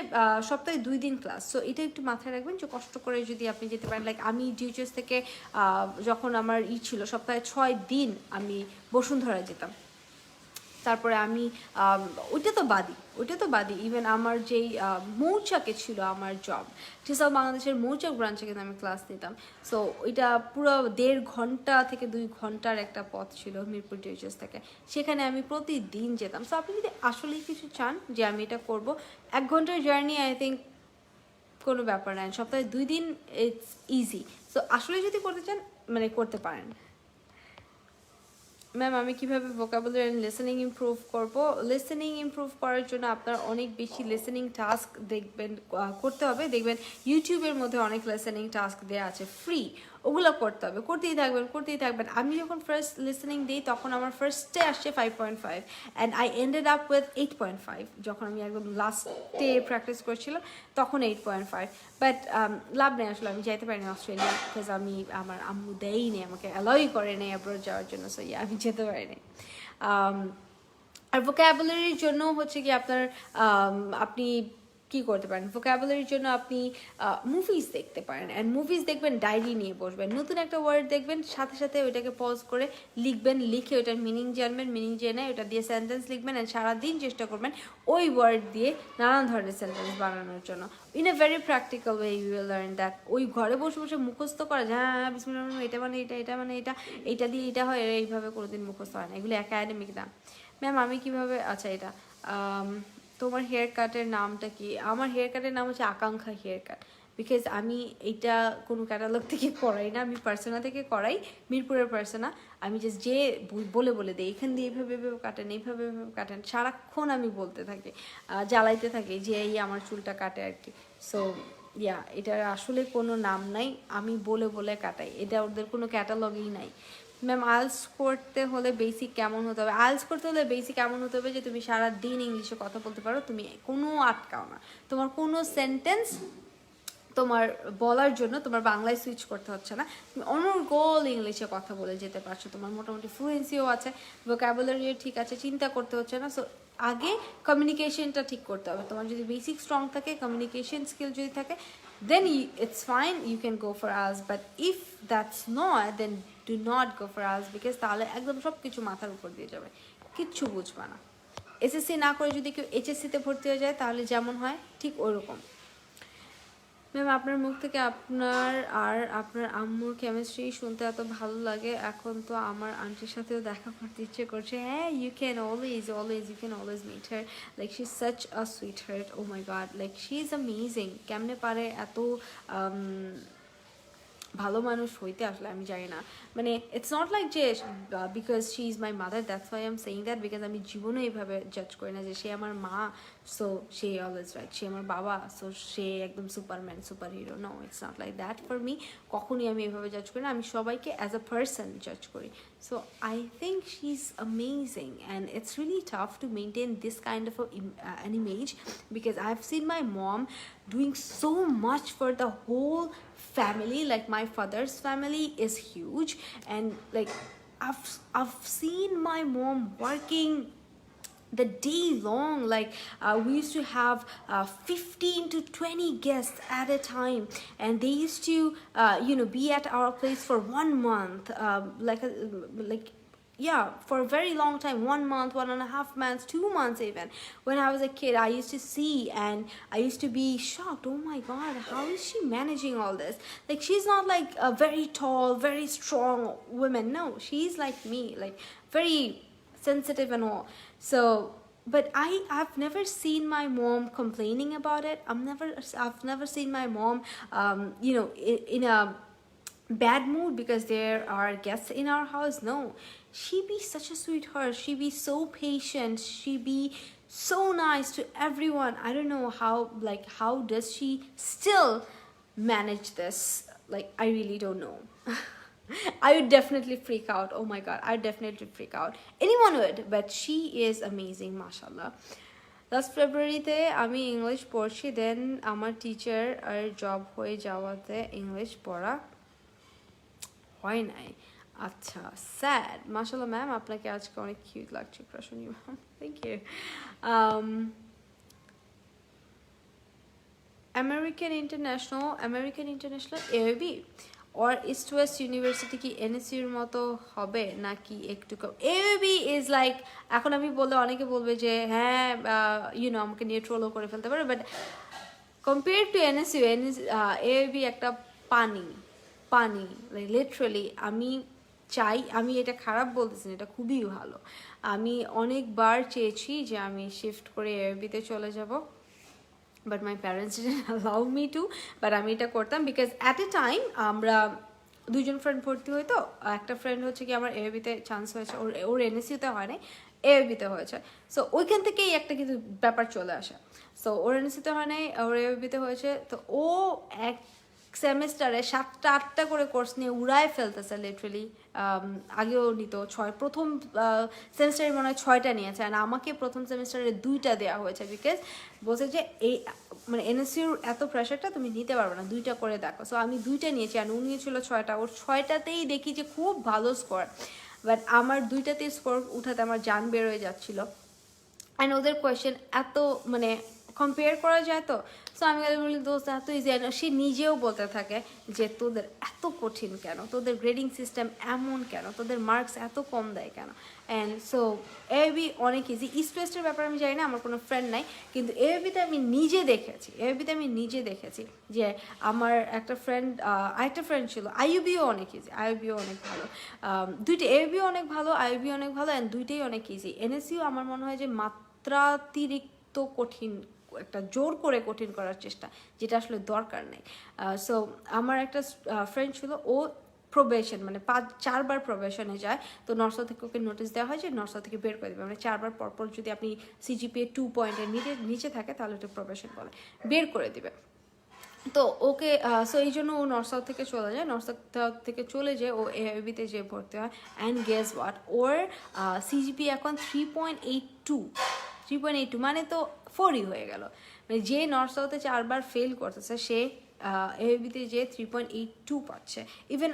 সপ্তাহে 2 দিন ক্লাস, সো এটা একটু মাথায় রাখবেন যে কষ্ট করে যদি আপনি যেতে পারেন। লাইক আমি ডিউচেস থেকে যখন আমার ছিল সপ্তাহে 6 দিন আমি বসুন্ধরা যেতাম, তারপরে আমি ওইটা তো বাদি ইভেন আমার যেই মৌচাকে ছিল আমার জব, টিসাল বাংলাদেশের মৌচাক ব্রাঞ্চে কিন্তু আমি ক্লাস নিতাম। সো ওইটা পুরো 1.5 ঘন্টা থেকে 2 ঘন্টার একটা পথ ছিল মিরপুর ডিউচেস থেকে, সেখানে আমি প্রতিদিন যেতাম। সো আপনি যদি আসলেই কিছু চান যে আমি এটা করব, 1 ঘন্টার জার্নি আই থিঙ্ক কোনো ব্যাপার না, সপ্তাহে 2 দিন ইটস ইজি। সো আসলে যদি করতে চান মানে করতে পারেন। ম্যাম আমি কীভাবে ভোকাবুলারি অ্যান্ড লিসেনিং ইমপ্রুভ করবো? লিসেনিং ইমপ্রুভ করার জন্য আপনার অনেক বেশি লিসেনিং টাস্ক করতে হবে। দেখবেন ইউটিউবের মধ্যে অনেক লিসেনিং টাস্ক দেওয়া আছে ফ্রি, ওগুলো করতে হবে, করতেই থাকবেন। আমি যখন ফার্স্ট লিসেনিং দিই তখন আমার ফার্স্টে আসছে 5.5 and I ended up with 8.5। যখন আমি একদম লাস্টে প্র্যাকটিস করছিলাম তখন 8.5। বাট লাভ নেই, আসলে আমি যাইতে পারিনি অস্ট্রেলিয়া, বিকজ আমার আম্মু দেয়নি, আমাকে অ্যালাউই করে নেই অ্যাব্রড যাওয়ার জন্য। সো আমি যেতে পারিনি। আর ভোকাবুলারির জন্য হচ্ছে কি আপনার আপনি কি করতে পারেন, ভোকাবুলারির জন্য আপনি মুভিজ দেখতে পারেন। অ্যান্ড মুভিজ দেখবেন, ডায়েরি নিয়ে বসবেন, নতুন একটা ওয়ার্ড দেখবেন, সাথে সাথে ওইটাকে পজ করে লিখবেন, লিখে ওইটার মিনিং জানবেন, মিনিং জেনে ওইটা দিয়ে সেন্টেন্স লিখবেন। অ্যান্ড সারাদিন চেষ্টা করবেন ওই ওয়ার্ড দিয়ে নানান ধরনের সেন্টেন্স বানানোর জন্য। In a very practical way you will learn that. ওই ঘরে বসে বসে মুখস্থ করা, হ্যাঁ বিসমিল্লাহ এটা মানে এটা, এটা মানে এটা, এইটা দিয়ে এটা হয়, এইভাবে কোনোদিন মুখস্থ হয় না, এগুলো একাডেমিক না। ম্যাম আমি কীভাবে, আচ্ছা এটা তোমার হেয়ার কাটের নামটা কি? আমার হেয়ার কাটের নাম হচ্ছে আকাঙ্ক্ষা হেয়ার কাট, বিকজ আমি এইটা কোনো ক্যাটালগ থেকে করাই না, আমি পার্সোনা থেকে করাই, মিরপুরের পার্সোনা। আমি জাস্ট যে বলে দিই এখান দিয়ে এইভাবে কাটেন, এইভাবে কাটেন, সারাক্ষণ আমি বলতে থাকি, জ্বালাইতে থাকি যে এই আমার চুলটা কাটে আর কি। সো এটার আসলে কোনো নাম নাই, আমি বলে কাটাই, এটা ওদের কোনো ক্যাটালগই নাই। ম্যাম আইএলটিএস করতে হলে বেসিক কেমন হতে হবে? আইএলটিএস করতে হলে বেসিক কেমন হতে হবে যে তুমি সারাদিন ইংলিশে কথা বলতে পারো, তুমি কোনো আটকাও না, তোমার কোনো সেন্টেন্স তোমার বলার জন্য তোমার বাংলায় সুইচ করতে হচ্ছে না, তুমি অনর্গল ইংলিশে কথা বলে যেতে পারছো, তোমার মোটামুটি ফ্লুয়েন্সিও আছে, ভোকাবুলারিও ঠিক আছে, চিন্তা করতে হচ্ছে না। সো আগে কমিউনিকেশনটা ঠিক করতে হবে। তোমার যদি বেসিক স্ট্রং থাকে, কমিউনিকেশন স্কিল যদি থাকে, then it's fine, you can go for IELTS. But if that's not, then do not go for IELTS, because তাহলে একদম সব কিছু মাথার উপর দিয়ে যাবে, কিচ্ছু বুঝবে না। এসএসসি না করে যদি কেউ এইচএসসিতে ভর্তি হয়ে যায় তাহলে যেমন হয় ঠিক ওরকম। ম্যাম আপনার মুখ থেকে আপনার আর আপনার আম্মুর কেমিস্ট্রি শুনতে এত ভালো লাগে, এখন তো আমার আন্টির সাথেও দেখা করতে ইচ্ছে করছে। হ্যাঁ, you can always meet her, like she's such a sweetheart, oh my god, like she's amazing. কেমনে পারে এত ভালো মানুষ হইতে, আসলে আমি জানি না। মানে ইটস নট লাইক যে because she is my mother that's why I am saying that, because আমি জীবনে এইভাবে জাজ করি না যে সে আমার মা সো সে অলওয়েজ রাইট, সে আমার বাবা সো সে একদম superman, super hero. No, it's not like that for me. কখনই আমি এইভাবে জাজ করি না, আমি সবাইকে অ্যাজ আ পার্সন জাজ করি। So I think she is amazing and it's really tough to maintain this kind of an image, because I have seen my mom doing so much for the whole family. Like my father's family is huge, and like I've seen my mom working the day long. Like we used to have 15 to 20 guests at a time, and they used to be at our place for 1 month, like yeah, for a very long time, 1 month, 1.5 months, 2 months. Even when I was a kid, I used to see and I used to be shocked. Oh my god, how is she managing all this? Like, she's not like a very tall, very strong woman. No, she's like me, like very sensitive and all. So but I've never seen my mom complaining about it. I've never seen my mom in a bad mood because there are guests in our house. No, she be such a sweetheart. She be so patient. She be so nice to everyone. I don't know how does she still manage this. Like, I really don't know. I would definitely freak out. Oh my god, I'd definitely freak out. Anyone would, but she is amazing, mashallah. Last ফেব্রুয়ারিতে আমি English পড়ছি, দেন আমার teacher আর job হয়ে যাওয়াতে English পড়া হয় নাই। আচ্ছা, স্যাড। মাশাআল্লাহ ম্যাম, আপনাকে আজকে অনেক কিউট লাগছে, প্রশংসনীয় ma'am, thank you. American International AB or East West University কি এনএসইউর মতো হবে নাকি একটু কম? এবি ইজ লাইক, এখন আমি বললে অনেকে বলবে যে হ্যাঁ আমাকে নিয়ে ট্রোলও করে ফেলতে পারে, but compare to NSU, AB একটা পানি লাইক লিটারালি। আমি এটা খারাপ বলতেছি না, এটা খুবই ভালো। আমি অনেকবার চেয়েছি যে আমি শিফট করে এবিতে চলে যাব, but my parents didn't allow me two. But আমি এটা করতাম বিকজ অ্যাট এ টাইম আমরা দুজন ফ্রেন্ড ভর্তি হই। তো একটা ফ্রেন্ড হচ্ছে কি আমার এবিতে চান্স হয়েছে, ওর এনএসইউতে হয় নাই, এবিতে হয়েছে। সো ওইখান থেকেই একটা কিন্তু ব্যাপার চলে আসে। সো ওর এনএসইউতে হয় নাই, ওর এবিতে হয়েছে। তো ও এক সেমিস্টারে 7-8টা করে কোর্স নিয়ে উড়ায় ফেলতেছে লিটারালি। আগেও নিত প্রথম সেমিস্টারে মনে হয় 6টা নিয়েছে, আর আমাকে প্রথম সেমিস্টারে 2টা দেওয়া হয়েছে বিকজ বলছে যে এই মানে এনএসইউর এত প্রেশারটা তুমি নিতে পারবে না, 2টা করে দেখো। সো আমি 2টা নিয়েছি, আর ও নিয়েছিল 6টা। ওর 6টাতেই দেখি যে খুব ভালো স্কোর, বাট আমার 2টাতেই স্কোর উঠাতে আমার জান বের হয়ে যাচ্ছিলো। অ্যান্ড ওদের কোয়েশ্চেন এত মানে কম্পেয়ার করা যায়। তো সো আমি বলি দোস্ত এত ইজি। সে নিজেও বলতে থাকে যে তোদের এত কঠিন কেন, তোদের গ্রেডিং সিস্টেম এমন কেন, তোদের মার্কস এত কম দেয় কেন। অ্যান্ড সো এবি অনেক ইজি। ইস্ট ওয়েস্টের ব্যাপারে আমি জানি না, আমার কোনো ফ্রেন্ড নাই, কিন্তু এবিতে আমি নিজে দেখেছি যে আমার একটা ফ্রেন্ড, আরেকটা ফ্রেন্ড ছিল। আইইউবিও অনেক ইজি, আইইউবিও অনেক ভালো। দুইটা এবিও অনেক ভালো, আইইউবিও অনেক ভালো, অ্যান্ড দুইটাই অনেক ইজি। এনএসইউ আমার মনে হয় যে মাত্রাতিরিক্ত কঠিন, একটা জোর করে কঠিন করার চেষ্টা, যেটা আসলে দরকার নেই। সো আমার একটা ফ্রেন্ড ছিল, ও প্রবেশন মানে 4বার প্রবেশনে যায়। তো নর্সা থেকে ওকে নোটিস দেওয়া হয় যে নর্সা থেকে বের করে দেবে, মানে 4বার পরপর যদি আপনি সিজিপিএ 2 পয়েন্টের নিচে থাকে তাহলে ওটা প্রবেশন বলে, বের করে দিবে। তো ওকে সো এই জন্য ও নর্থ সাউথ থেকে চলে যায়। নর্থ সাউথ থেকে চলে যায় ও এবিতে যে ভর্তি হয়। And guess what, or CGPA এখন 3.82, মানে তো 4ই হয়ে গেল। মানে যে নর্থ সাউথে 4বার ফেল করতেছে সে এবিতে যে 3.82 পাচ্ছে। ইভেন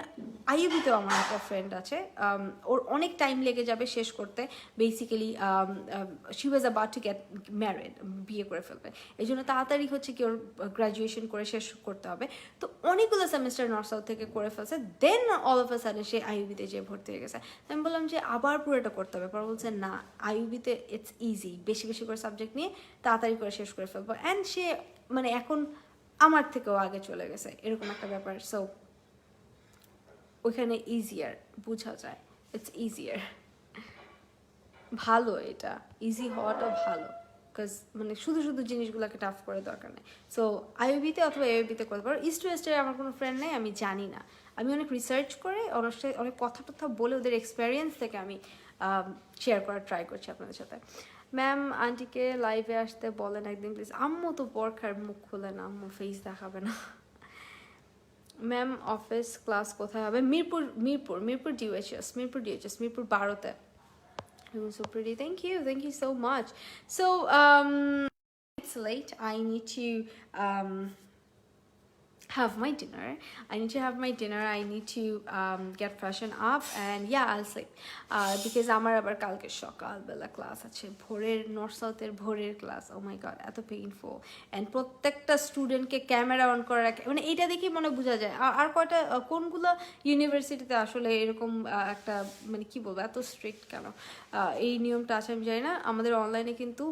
আইইউবিতেও আমার একটা ফ্রেন্ড আছে, ওর অনেক টাইম লেগে যাবে শেষ করতে। Basically she was about to get married, বিয়ে করে ফেলবে, এই জন্য তাড়াতাড়ি হচ্ছে কি ওর গ্র্যাজুয়েশন করে শেষ করতে হবে। তো অনেকগুলো সেমিস্টার নর্থ সাউথ থেকে করে ফেলছে, দেন অল অফ আ সাডেন সে আইইউবিতে যেয়ে ভর্তি হয়ে গেছে। আমি বললাম যে আবার পুরোটা করতে হবে, পরে বলছে না, আইইউবিতে ইটস ইজি, বেশি বেশি করে সাবজেক্ট নিয়ে তাড়াতাড়ি করে শেষ করে ফেলবো। অ্যান্ড সে মানে এখন আমার থেকেও আগে চলে গেছে, এরকম একটা ব্যাপার। সো ওইখানে ইজিয়ার বোঝা যায়, ইটস ইজিয়ার। ভালো, এটা ইজি হওয়াটা ভালো, বিকজ মানে শুধু জিনিসগুলোকে টাফ করে দরকার নেই। সো আইইউবিতে অথবা এবিতে করতে পারো। ইস্ট ওয়েস্টে আমার কোনো ফ্রেন্ড নেই, আমি জানি না। আমি অনেক রিসার্চ করে অনেক কথা বলে ওদের এক্সপেরিয়েন্স থেকে আমি শেয়ার করার ট্রাই করছি আপনাদের সাথে। ম্যাম আন্টিকে লাইভে আসতে বলেন একদিন প্লিজ। আম্মু তো বরখার মুখ খুলে না, আম্মু ফেস দেখাবে না। ম্যাম অফিস ক্লাস কোথায় হবে? মিরপুর ডিউএইচএস, মিরপুর 12তে। So pretty, thank you so much. So it's late, I need to have my dinner. I need to have my dinner. I need to get freshen up, and yeah, I'll sleep. Because আমার আবার কালকে সকালবেলা class আছে, ভোরের north সাউথের ভোরের class. O my god, এত painful. And প্রত্যেকটা স্টুডেন্টকে ক্যামেরা অন করে রাখে, মানে এইটা দেখেই মনে বোঝা যায়। আর কয়টা কোনগুলো ইউনিভার্সিটিতে আসলে এরকম একটা মানে কি বলবো এত স্ট্রিক্ট কেন এই নিয়মটা আছে আমি জানি না। আমাদের অনলাইনে কিন্তু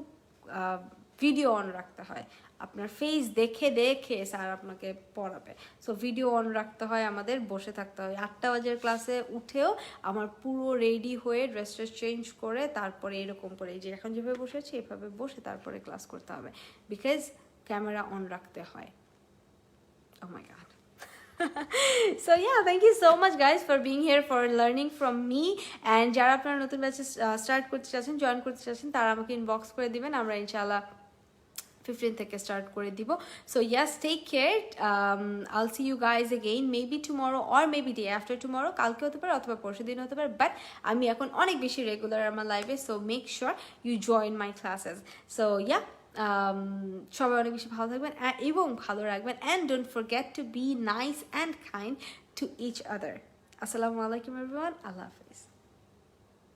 ভিডিও অন রাখতে হয়, আপনার ফেস দেখে দেখে স্যার আপনাকে পড়াবে। সো ভিডিও অন রাখতে হয়, আমাদের বসে থাকতে হয়। 8টা বাজের ক্লাসে উঠেও আমার পুরো রেডি হয়ে ড্রেস চেঞ্জ করে তারপরে এরকম করে যে এখন যেভাবে বসেছি এভাবে বসে তারপরে ক্লাস করতে হবে, বিকজ ক্যামেরা অন রাখতে হয়। ও my god. So yeah, thank you so much guys for being here, for learning from me, and যারা আপনারা নতুন ব্যাচে স্টার্ট করতে চাচ্ছেন, জয়েন করতে চাচ্ছেন, তারা আমাকে ইনবক্স করে দিবেন, আমরা ইনশাআল্লাহ 15 থেকে স্টার্ট করে দিব। So yes, take care. I'll see you guys again, maybe tomorrow or maybe day after tomorrow, কালকে হতে পারে অথবা পরশু দিন হতে পারে, বাট আমি এখন অনেক বেশি রেগুলার আমার লাইফে। So make sure you join my classes. So yeah, সবাই অনেক বেশি ভালো থাকবেন এবং ভালো রাখবেন, and don't forget to be nice and kind to each other. আসসালামু আলাইকুম এভরিওয়ান, আল্লাহ হাফিজ।